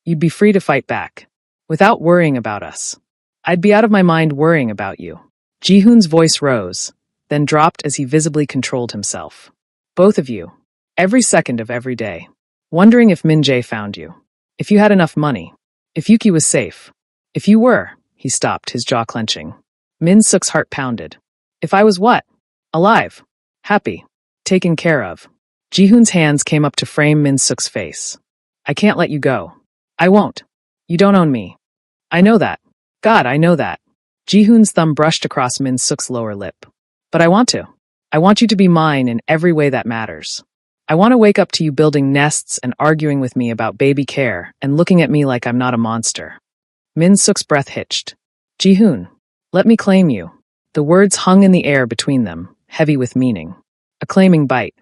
You'd be free to fight back. Without worrying about us. I'd be out of my mind worrying about you. Jihoon's voice rose, then dropped as he visibly controlled himself. Both of you. Every second of every day. Wondering if Min Jae found you. If you had enough money. If Yuki was safe. If you were, he stopped, his jaw clenching. Min Suk's heart pounded. If I was what? Alive. Happy. Taken care of. Jihoon's hands came up to frame Min Suk's face. I can't let you go. I won't. You don't own me. I know that. God, I know that. Jihoon's thumb brushed across Min Suk's lower lip. But I want to. I want you to be mine in every way that matters. I want to wake up to you building nests and arguing with me about baby care and looking at me like I'm not a monster. Min Suk's breath hitched. Jihoon, let me claim you. The words hung in the air between them, heavy with meaning. A claiming bite.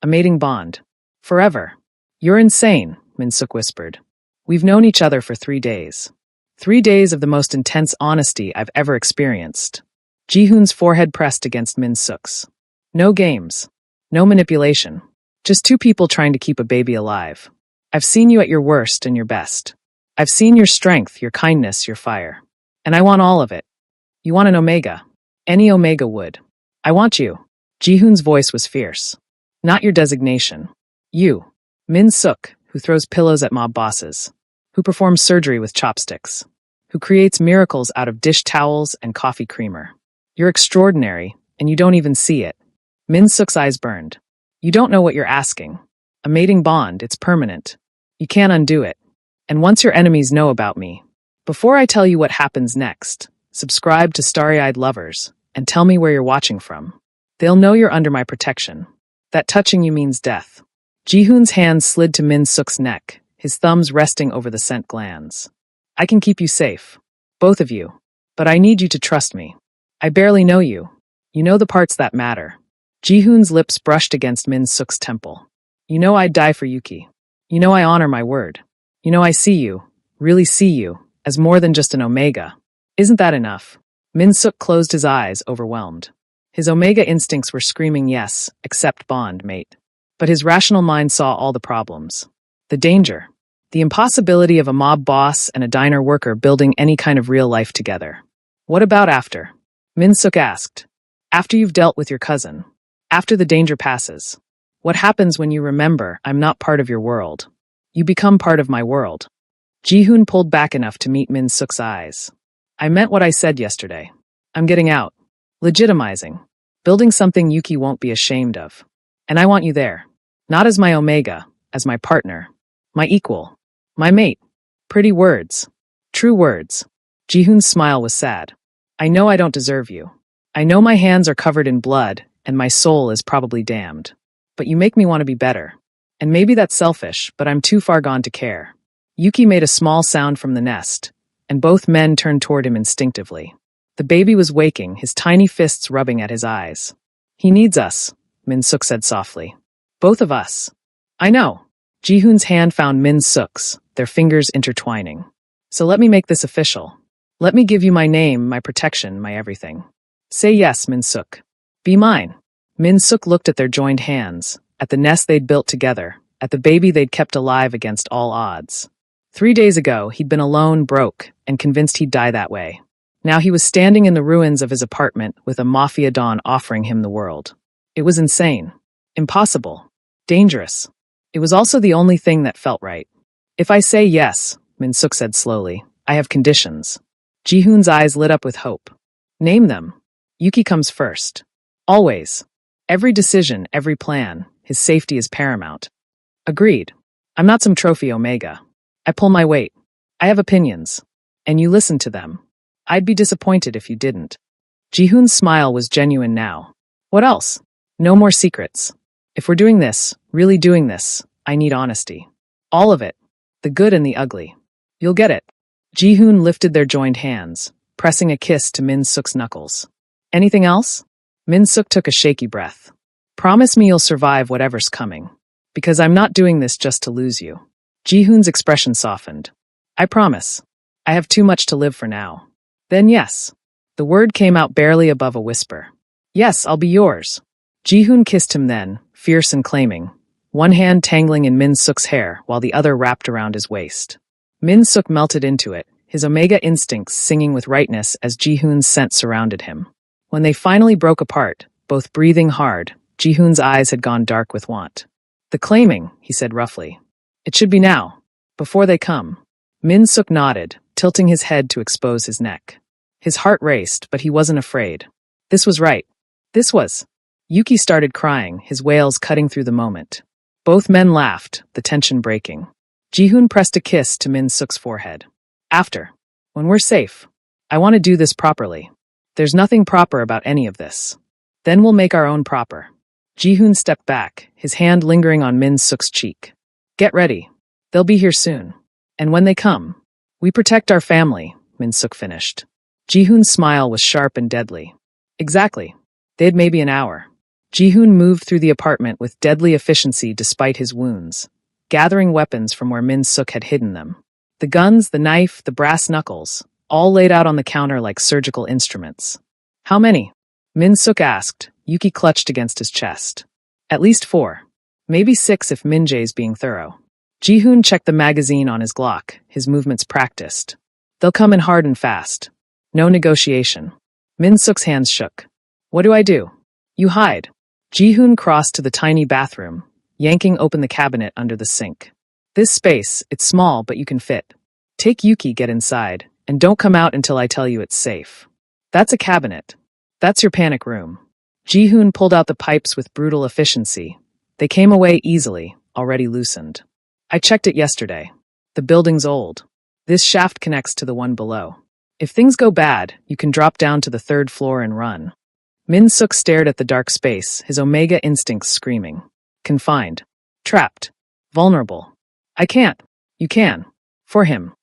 A mating bond. Forever. You're insane, Min Suk whispered. We've known each other for 3 days. 3 days of the most intense honesty I've ever experienced. Jihoon's forehead pressed against Min Suk's. No games. No manipulation. Just two people trying to keep a baby alive. I've seen you at your worst and your best. I've seen your strength, your kindness, your fire. And I want all of it. You want an Omega. Any Omega would. I want you. Jihoon's voice was fierce. Not your designation. You. Min Suk, who throws pillows at mob bosses. Who performs surgery with chopsticks. Who creates miracles out of dish towels and coffee creamer. You're extraordinary, and you don't even see it. Min Suk's eyes burned. You don't know what you're asking. A mating bond, it's permanent. You can't undo it. And once your enemies know about me, before I tell you what happens next, subscribe to Starry-Eyed Lovers, and tell me where you're watching from. They'll know you're under my protection. That touching you means death. Jihoon's hand slid to Min Suk's neck, his thumbs resting over the scent glands. I can keep you safe. Both of you. But I need you to trust me. I barely know you. You know the parts that matter. Jihoon's lips brushed against Min Suk's temple. You know I'd die for Yuki. You know I honor my word. You know I see you, really see you, as more than just an Omega. Isn't that enough? Min Suk closed his eyes, overwhelmed. His Omega instincts were screaming yes, accept bond, mate. But his rational mind saw all the problems. The danger. The impossibility of a mob boss and a diner worker building any kind of real life together. What about after? Min Suk asked. After you've dealt with your cousin. After the danger passes. What happens when you remember I'm not part of your world? You become part of my world. Ji-hoon pulled back enough to meet Min-suk's eyes. I meant what I said yesterday. I'm getting out. Legitimizing. Building something Yuki won't be ashamed of. And I want you there. Not as my omega, as my partner. My equal. My mate. Pretty words. True words. Ji-hoon's smile was sad. I know I don't deserve you. I know my hands are covered in blood, and my soul is probably damned. But you make me want to be better. And maybe that's selfish, but I'm too far gone to care. Yuki made a small sound from the nest, and both men turned toward him instinctively. The baby was waking, his tiny fists rubbing at his eyes. He needs us, Min-suk said softly. Both of us. I know. Ji-hoon's hand found Min-suk's, their fingers intertwining. So let me make this official. Let me give you my name, my protection, my everything. Say yes, Min-suk. Be mine. Min-suk looked at their joined hands, at the nest they'd built together, at the baby they'd kept alive against all odds. 3 days ago, he'd been alone, broke, and convinced he'd die that way. Now he was standing in the ruins of his apartment with a mafia don offering him the world. It was insane. Impossible. Dangerous. It was also the only thing that felt right. If I say yes, Min-suk said slowly, I have conditions. Ji-hoon's eyes lit up with hope. Name them. Yuki comes first. Always. Every decision, every plan, his safety is paramount. Agreed. I'm not some trophy omega. I pull my weight. I have opinions. And you listen to them. I'd be disappointed if you didn't. Ji-hoon's smile was genuine now. What else? No more secrets. If we're doing this, really doing this, I need honesty. All of it. The good and the ugly. You'll get it. Ji-hoon lifted their joined hands, pressing a kiss to Min-suk's knuckles. Anything else? Min-suk took a shaky breath. Promise me you'll survive whatever's coming. Because I'm not doing this just to lose you. Ji-hoon's expression softened. I promise. I have too much to live for now. Then yes. The word came out barely above a whisper. Yes, I'll be yours. Ji-hoon kissed him then, fierce and claiming, one hand tangling in Min-suk's hair while the other wrapped around his waist. Min-suk melted into it, his omega instincts singing with rightness as Ji-hoon's scent surrounded him. When they finally broke apart, both breathing hard, Ji-hoon's eyes had gone dark with want. The claiming, he said roughly. It should be now. Before they come. Min-suk nodded, tilting his head to expose his neck. His heart raced, but he wasn't afraid. This was right. This was. Yuki started crying, his wails cutting through the moment. Both men laughed, the tension breaking. Ji-hoon pressed a kiss to Min-suk's forehead. After. When we're safe. I want to do this properly. There's nothing proper about any of this. Then we'll make our own proper. Ji-hoon stepped back, his hand lingering on Min-suk's cheek. Get ready. They'll be here soon. And when they come, we protect our family, Min-suk finished. Ji-hoon's smile was sharp and deadly. Exactly. They had maybe an hour. Ji-hoon moved through the apartment with deadly efficiency despite his wounds, gathering weapons from where Min-suk had hidden them. The guns, the knife, the brass knuckles, all laid out on the counter like surgical instruments. How many? Min-suk asked. Yuki clutched against his chest. At least 4. Maybe 6 if Min-jae's being thorough. Ji-hoon checked the magazine on his Glock, his movements practiced. They'll come in hard and fast. No negotiation. Min-suk's hands shook. What do I do? You hide. Ji-hoon crossed to the tiny bathroom, yanking open the cabinet under the sink. This space, it's small, but you can fit. Take Yuki, get inside, and don't come out until I tell you it's safe. That's a cabinet. That's your panic room. Ji-hoon pulled out the pipes with brutal efficiency. They came away easily, already loosened. I checked it yesterday. The building's old. This shaft connects to the one below. If things go bad, you can drop down to the 3rd floor and run. Min-suk stared at the dark space, his omega instincts screaming. Confined. Trapped. Vulnerable. I can't. You can. For him.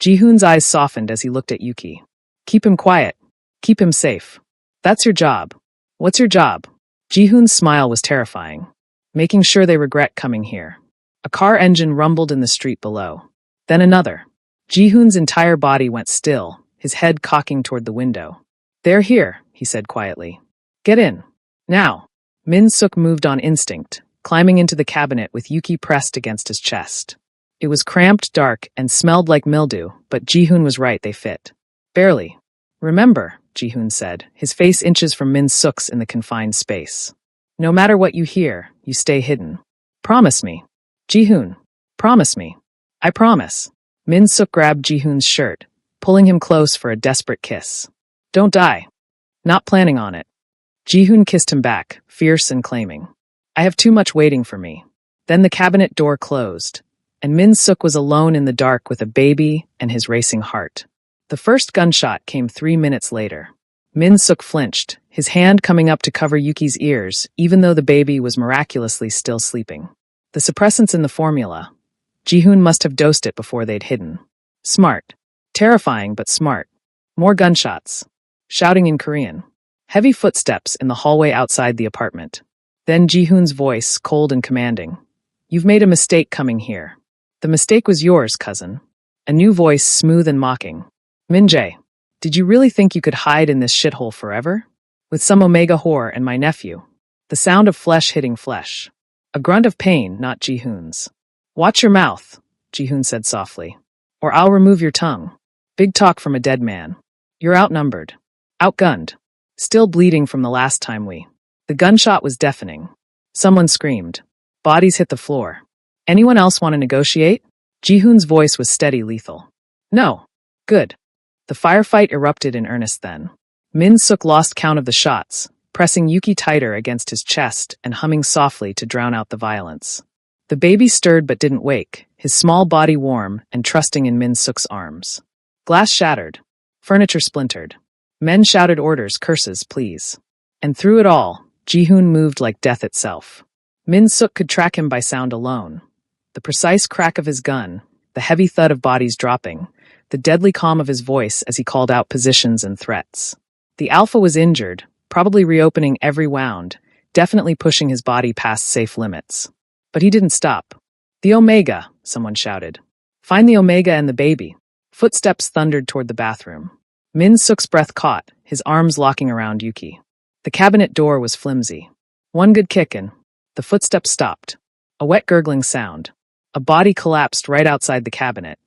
Ji-hoon's eyes softened as he looked at Yuki. Keep him quiet. Keep him safe. That's your job. What's your job? Ji-hoon's smile was terrifying. Making sure they regret coming here. A car engine rumbled in the street below. Then another. Ji-hoon's entire body went still, his head cocking toward the window. They're here, he said quietly. Get in. Now. Min-suk moved on instinct, climbing into the cabinet with Yuki pressed against his chest. It was cramped, dark, and smelled like mildew, but Ji-hoon was right, they fit. Barely. Remember, Ji-hoon said, his face inches from Min-suk's in the confined space. No matter what you hear, you stay hidden. Promise me. Ji-hoon. Promise me. I promise. Min Suk grabbed Ji-hoon's shirt, pulling him close for a desperate kiss. Don't die. Not planning on it. Ji-hoon kissed him back, fierce and claiming. I have too much waiting for me. Then the cabinet door closed, and Min Suk was alone in the dark with a baby and his racing heart. The first gunshot came 3 minutes later. Min Suk flinched, his hand coming up to cover Yuki's ears, even though the baby was miraculously still sleeping. The suppressants in the formula. Ji-hoon must have dosed it before they'd hidden. Smart. Terrifying, but smart. More gunshots. Shouting in Korean. Heavy footsteps in the hallway outside the apartment. Then Ji-hoon's voice, cold and commanding. You've made a mistake coming here. The mistake was yours, cousin. A new voice, smooth and mocking. Min-jae, did you really think you could hide in this shithole forever? With some Omega whore and my nephew. The sound of flesh hitting flesh. A grunt of pain, not Ji-hoon's. Watch your mouth, Ji-hoon said softly. Or I'll remove your tongue. Big talk from a dead man. You're outnumbered. Outgunned. Still bleeding from the last time we. The gunshot was deafening. Someone screamed. Bodies hit the floor. Anyone else want to negotiate? Ji-hoon's voice was steady, lethal. No. Good. The firefight erupted in earnest then. Min Suk lost count of the shots, pressing Yuki tighter against his chest and humming softly to drown out the violence. The baby stirred but didn't wake, his small body warm and trusting in Min Suk's arms. Glass shattered. Furniture splintered. Men shouted orders, curses, please. And through it all, Ji-hoon moved like death itself. Min Suk could track him by sound alone. The precise crack of his gun, the heavy thud of bodies dropping, the deadly calm of his voice as he called out positions and threats. The Alpha was injured, probably reopening every wound, definitely pushing his body past safe limits. But he didn't stop. The Omega, someone shouted. Find the Omega and the baby. Footsteps thundered toward the bathroom. Min Suk's breath caught, his arms locking around Yuki. The cabinet door was flimsy. One good kick and the footsteps stopped. A wet gurgling sound. A body collapsed right outside the cabinet.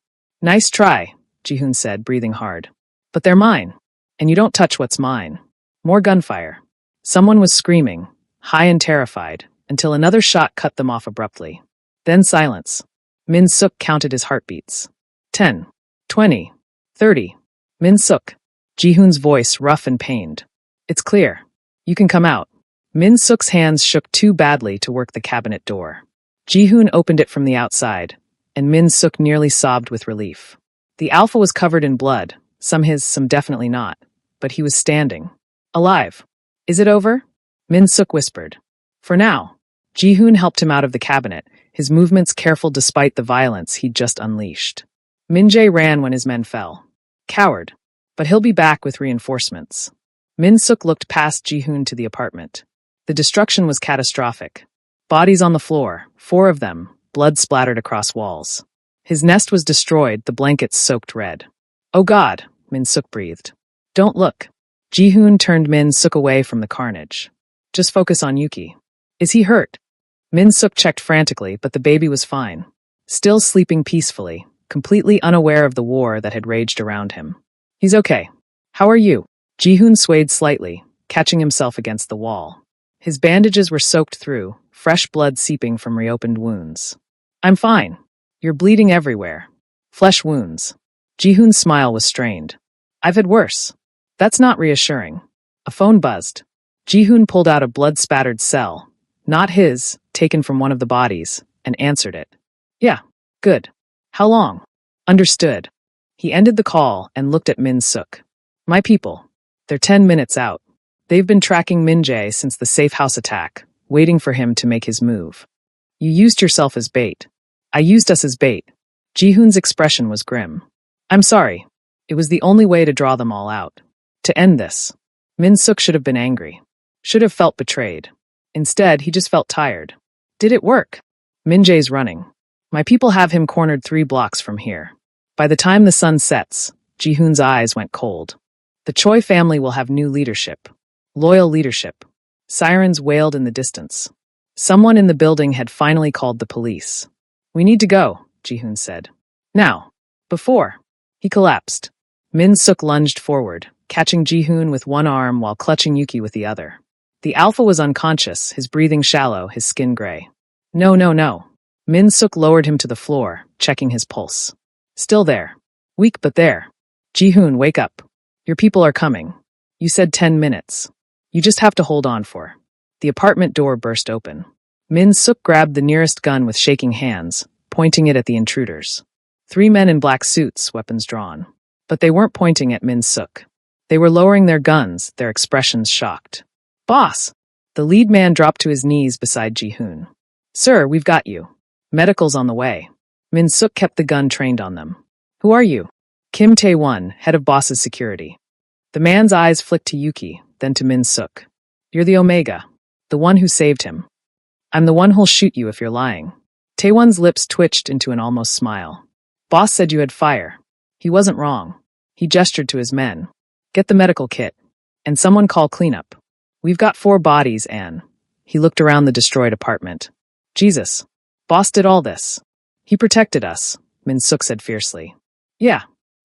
Nice try, Ji-hoon said, breathing hard. But they're mine. And you don't touch what's mine. More gunfire. Someone was screaming, high and terrified, until another shot cut them off abruptly. Then silence. Min Suk counted his heartbeats. 10, 20, 30. Min Suk. Ji-hoon's voice rough and pained. It's clear. You can come out. Min Suk's hands shook too badly to work the cabinet door. Ji-hoon opened it from the outside, and Min Suk nearly sobbed with relief. The Alpha was covered in blood, some his, some definitely not, but he was standing. Alive. Is it over? Min Suk whispered. For now. Ji-hoon helped him out of the cabinet, his movements careful despite the violence he'd just unleashed. Min-jae ran when his men fell. Coward. But he'll be back with reinforcements. Min Suk looked past Ji-hoon to the apartment. The destruction was catastrophic. Bodies on the floor, 4 of them, blood splattered across walls. His nest was destroyed, the blankets soaked red. Oh God, Min Suk breathed. Don't look. Ji-hoon turned Min Suk away from the carnage. Just focus on Yuki. Is he hurt? Min Suk checked frantically, but the baby was fine. Still sleeping peacefully, completely unaware of the war that had raged around him. He's okay. How are you? Ji-hoon swayed slightly, catching himself against the wall. His bandages were soaked through, fresh blood seeping from reopened wounds. I'm fine. You're bleeding everywhere. Flesh wounds. Ji-hoon's smile was strained. I've had worse. That's not reassuring. A phone buzzed. Ji-hoon pulled out a blood-spattered cell, not his, taken from one of the bodies, and answered it. Yeah, good. How long? Understood. He ended the call and looked at Min Suk. My people. They're 10 minutes out. They've been tracking Min-jae since the safe house attack, waiting for him to make his move. You used yourself as bait. I used us as bait. Ji-hoon's expression was grim. I'm sorry. It was the only way to draw them all out. To end this. Min Suk should have been angry. Should have felt betrayed. Instead, he just felt tired. Did it work? Min-jae's running. My people have him cornered 3 blocks from here. By the time the sun sets, Ji-hoon's eyes went cold. The Choi family will have new leadership. Loyal leadership. Sirens wailed in the distance. Someone in the building had finally called the police. We need to go, Ji-hoon said. Now. Before. He collapsed. Min Suk lunged forward, catching Ji-hoon with one arm while clutching Yuki with the other. The Alpha was unconscious, his breathing shallow, his skin gray. No, no, no. Min Suk lowered him to the floor, checking his pulse. Still there. Weak but there. Ji-hoon, wake up. Your people are coming. You said 10 minutes. You just have to hold on for. The apartment door burst open. Min Suk grabbed the nearest gun with shaking hands, pointing it at the intruders. 3 men in black suits, weapons drawn. But they weren't pointing at Min Suk. They were lowering their guns, their expressions shocked. Boss! The lead man dropped to his knees beside Ji-hoon. Sir, we've got you. Medical's on the way. Min Suk kept the gun trained on them. Who are you? Kim Tae-won, head of boss's security. The man's eyes flicked to Yuki, then to Min Suk. You're the Omega. The one who saved him. I'm the one who'll shoot you if you're lying. Tae-won's lips twitched into an almost smile. Boss said you had fire. He wasn't wrong. He gestured to his men. Get the medical kit. And someone call cleanup. We've got 4 bodies, Anne. He looked around the destroyed apartment. Jesus. Boss did all this. He protected us, Min Suk said fiercely. Yeah.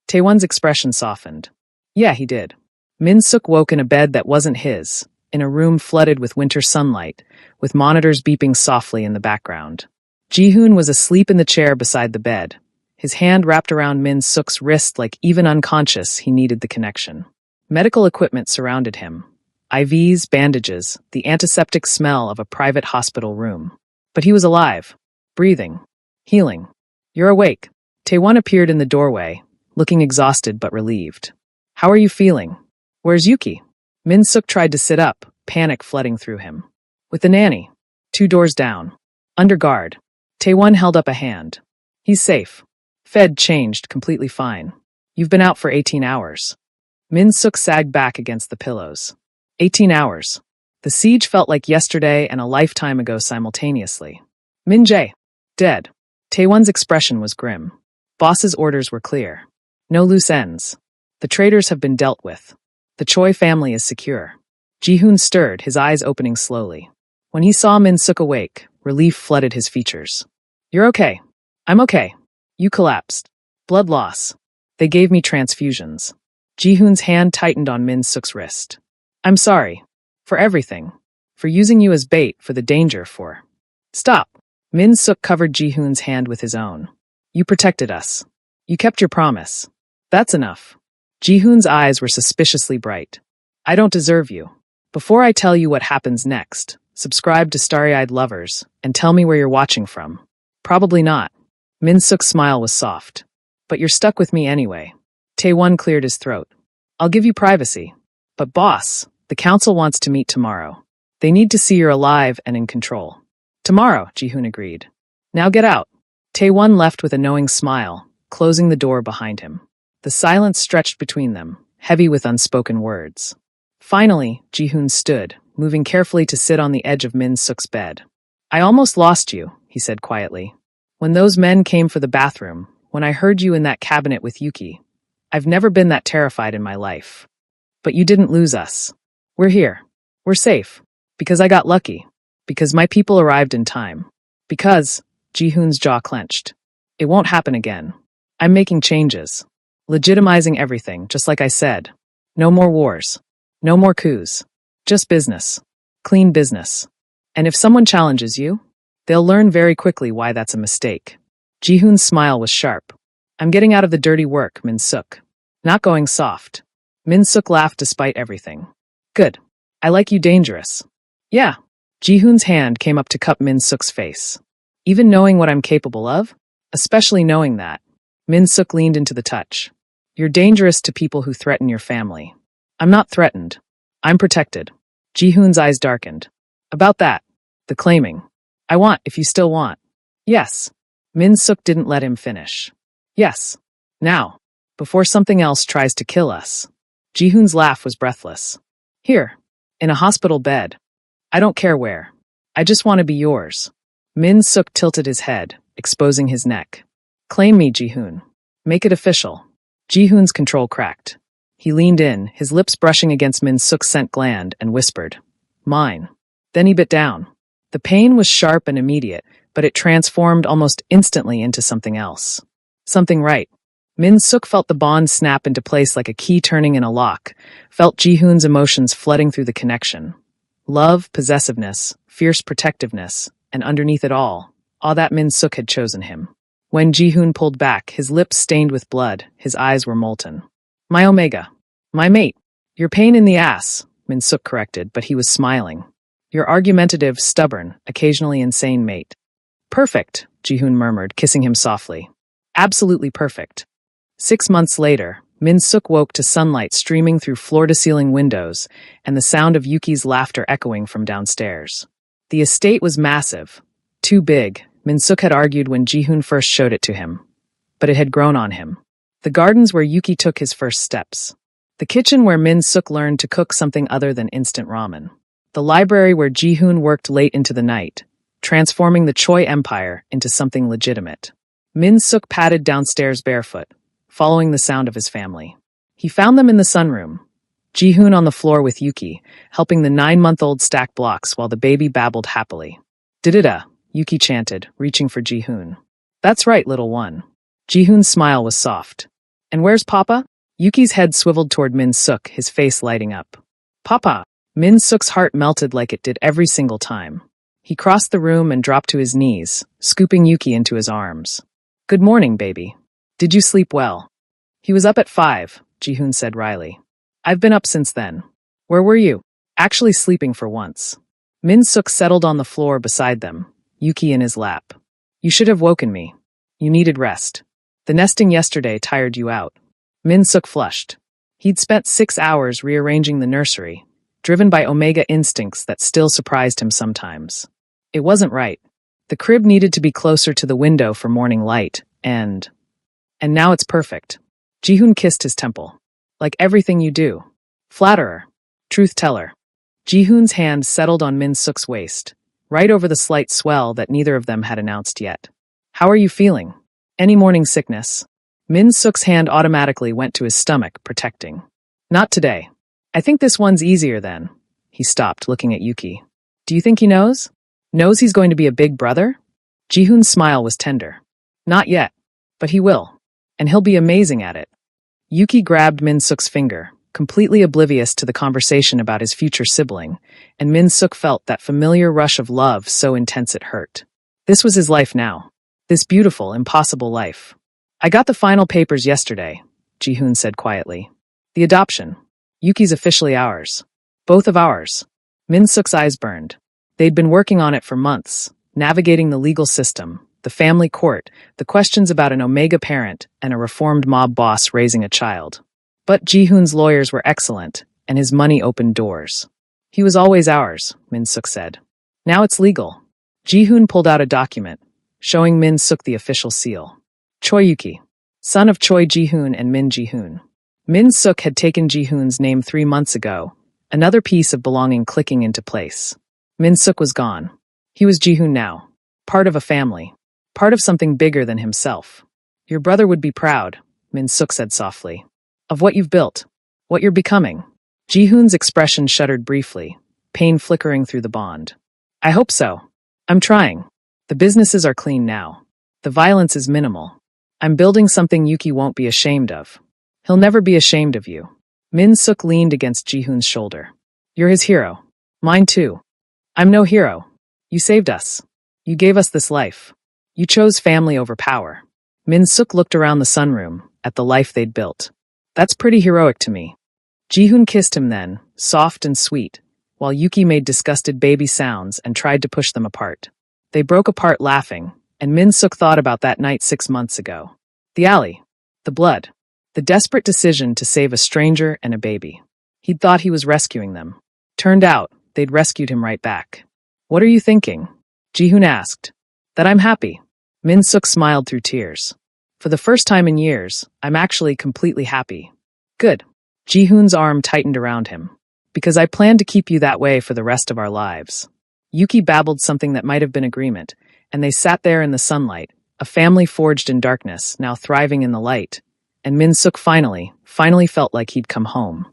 Tae-won's expression softened. Yeah, he did. Min Suk woke in a bed that wasn't his, in a room flooded with winter sunlight, with monitors beeping softly in the background. Ji-hoon was asleep in the chair beside the bed, his hand wrapped around Min Suk's wrist like even unconscious he needed the connection. Medical equipment surrounded him. IVs, bandages, the antiseptic smell of a private hospital room. But he was alive, breathing, healing. You're awake. Tae-won appeared in the doorway, looking exhausted but relieved. How are you feeling? Where's Yuki? Min Suk tried to sit up, panic flooding through him. With the nanny. 2 doors down. Under guard. Tae-won held up a hand. He's safe. Fed changed, completely fine. You've been out for 18 hours. Min Suk sagged back against the pillows. 18 hours. The siege felt like yesterday and a lifetime ago simultaneously. Min Jae. Dead. Tae-won's expression was grim. Boss's orders were clear. No loose ends. The traitors have been dealt with. The Choi family is secure. Ji-hoon stirred, his eyes opening slowly. When he saw Min Suk awake, relief flooded his features. You're okay. I'm okay. You collapsed. Blood loss. They gave me transfusions. Ji-hoon's hand tightened on Min Suk's wrist. I'm sorry. For everything. For using you as bait, for the danger, for... Stop. Min Suk covered Ji-hoon's hand with his own. You protected us. You kept your promise. That's enough. Ji-hoon's eyes were suspiciously bright. I don't deserve you. Before I tell you what happens next, subscribe to Starry-Eyed Lovers and tell me where you're watching from. Probably not. Min Suk's smile was soft. But you're stuck with me anyway. Tae-won cleared his throat. I'll give you privacy. But boss, the council wants to meet tomorrow. They need to see you're alive and in control. Tomorrow, Ji-hoon agreed. Now get out. Tae-won left with a knowing smile, closing the door behind him. The silence stretched between them, heavy with unspoken words. Finally, Ji-hoon stood, moving carefully to sit on the edge of Min Suk's bed. I almost lost you, he said quietly. When those men came for the bathroom, when I heard you in that cabinet with Yuki, I've never been that terrified in my life. But you didn't lose us. We're here. We're safe. Because I got lucky. Because my people arrived in time. Because, Ji-hoon's jaw clenched. It won't happen again. I'm making changes. Legitimizing everything, just like I said. No more wars. No more coups. Just business. Clean business. And if someone challenges you, they'll learn very quickly why that's a mistake. Ji-hoon's smile was sharp. I'm getting out of the dirty work, Min Suk. Not going soft. Min Suk laughed despite everything. Good. I like you dangerous. Yeah. Ji-hoon's hand came up to cup Min Suk's face. Even knowing what I'm capable of? Especially knowing that. Min Suk leaned into the touch. You're dangerous to people who threaten your family. I'm not threatened. I'm protected. Ji-hoon's eyes darkened. About that. The claiming. I want, if you still want. Yes. Min Suk didn't let him finish. Yes. Now. Before something else tries to kill us. Ji-hoon's laugh was breathless. Here. In a hospital bed. I don't care where. I just want to be yours. Min Suk tilted his head, exposing his neck. Claim me, Ji-hoon. Make it official. Ji-hoon's control cracked. He leaned in, his lips brushing against Min Suk's scent gland, and whispered, Mine. Then he bit down. The pain was sharp and immediate, but it transformed almost instantly into something else. Something right. Min Suk felt the bond snap into place like a key turning in a lock, felt Ji-hoon's emotions flooding through the connection. Love, possessiveness, fierce protectiveness, and underneath it all, All that Min Suk had chosen him. When Ji-hoon pulled back, his lips stained with blood, his eyes were molten. My Omega. My mate. Your pain in the ass, Min Suk corrected, but he was smiling. Your argumentative, stubborn, occasionally insane mate. Perfect, Ji-hoon murmured, kissing him softly. Absolutely perfect. 6 months later, Min Suk woke to sunlight streaming through floor-to-ceiling windows and the sound of Yuki's laughter echoing from downstairs. The estate was massive. Too big, Min Suk had argued when Ji-hoon first showed it to him. But it had grown on him. The gardens where Yuki took his first steps. The kitchen where Min Suk learned to cook something other than instant ramen. The library where Ji-hoon worked late into the night, transforming the Choi Empire into something legitimate. Min Suk padded downstairs barefoot, following the sound of his family. He found them in the sunroom. Ji-hoon on the floor with Yuki, helping the 9-month-old stack blocks while the baby babbled happily. "Da-da-da," Yuki chanted, reaching for Ji-hoon. "That's right, little one." Ji-hoon's smile was soft. "And where's Papa?" Yuki's head swiveled toward Min Suk, his face lighting up. "Papa." Min Suk's heart melted like it did every single time. He crossed the room and dropped to his knees, scooping Yuki into his arms. "Good morning, baby. Did you sleep well?" "He was up at 5, Ji-hoon said wryly. "I've been up since then." "Where were you?" "Actually sleeping for once." Min Suk settled on the floor beside them, Yuki in his lap. "You should have woken me. You needed rest. The nesting yesterday tired you out." Min Suk flushed. He'd spent 6 hours rearranging the nursery, driven by Omega instincts that still surprised him sometimes. It wasn't right. The crib needed to be closer to the window for morning light, and now it's perfect. Ji-hoon kissed his temple. "Like everything you do. Flatterer. Truth teller." Ji-hoon's hand settled on Min Suk's waist, right over the slight swell that neither of them had announced yet. "How are you feeling? Any morning sickness?" Min Suk's hand automatically went to his stomach, protecting. "Not today. I think this one's easier then." He stopped, looking at Yuki. "Do you think he knows? Knows he's going to be a big brother?" Ji-hoon's smile was tender. "Not yet. But he will. And he'll be amazing at it." Yuki grabbed Min Suk's finger, completely oblivious to the conversation about his future sibling, and Min Suk felt that familiar rush of love so intense it hurt. This was his life now. This beautiful, impossible life. "I got the final papers yesterday," Ji-hoon said quietly. "The adoption. Yuki's officially ours. Both of ours." Min Suk's eyes burned. They'd been working on it for months, navigating the legal system, the family court, the questions about an Omega parent and a reformed mob boss raising a child. But Ji-hoon's lawyers were excellent, and his money opened doors. "He was always ours," Min Suk said. "Now it's legal." Ji-hoon pulled out a document, showing Min Suk the official seal. Choi Yuki, son of Choi Ji-hoon and Min Ji-hoon. Min Suk had taken Ji-hoon's name 3 months ago, another piece of belonging clicking into place. Min Suk was gone. He was Ji-hoon now, part of a family, part of something bigger than himself. "Your brother would be proud," Min Suk said softly. "Of what you've built, what you're becoming." Ji-hoon's expression shuddered briefly, pain flickering through the bond. "I hope so. I'm trying. The businesses are clean now. The violence is minimal. I'm building something Yuki won't be ashamed of. He'll never be ashamed of you." Min Suk leaned against Ji-hoon's shoulder. "You're his hero. Mine too. I'm no hero. You saved us. You gave us this life. You chose family over power." Min Suk looked around the sunroom, at the life they'd built. "That's pretty heroic to me." Ji-hoon kissed him then, soft and sweet, while Yuki made disgusted baby sounds and tried to push them apart. They broke apart laughing, and Min Suk thought about that night 6 months ago. The alley. The blood. The desperate decision to save a stranger and a baby. He'd thought he was rescuing them. Turned out, they'd rescued him right back. "What are you thinking?" Ji-hoon asked. "That I'm happy." Min Suk smiled through tears. "For the first time in years, I'm actually completely happy." "Good." Ji-hoon's arm tightened around him. "Because I plan to keep you that way for the rest of our lives." Yuki babbled something that might have been agreement, and they sat there in the sunlight, a family forged in darkness, now thriving in the light. And Min Suk finally felt like he'd come home.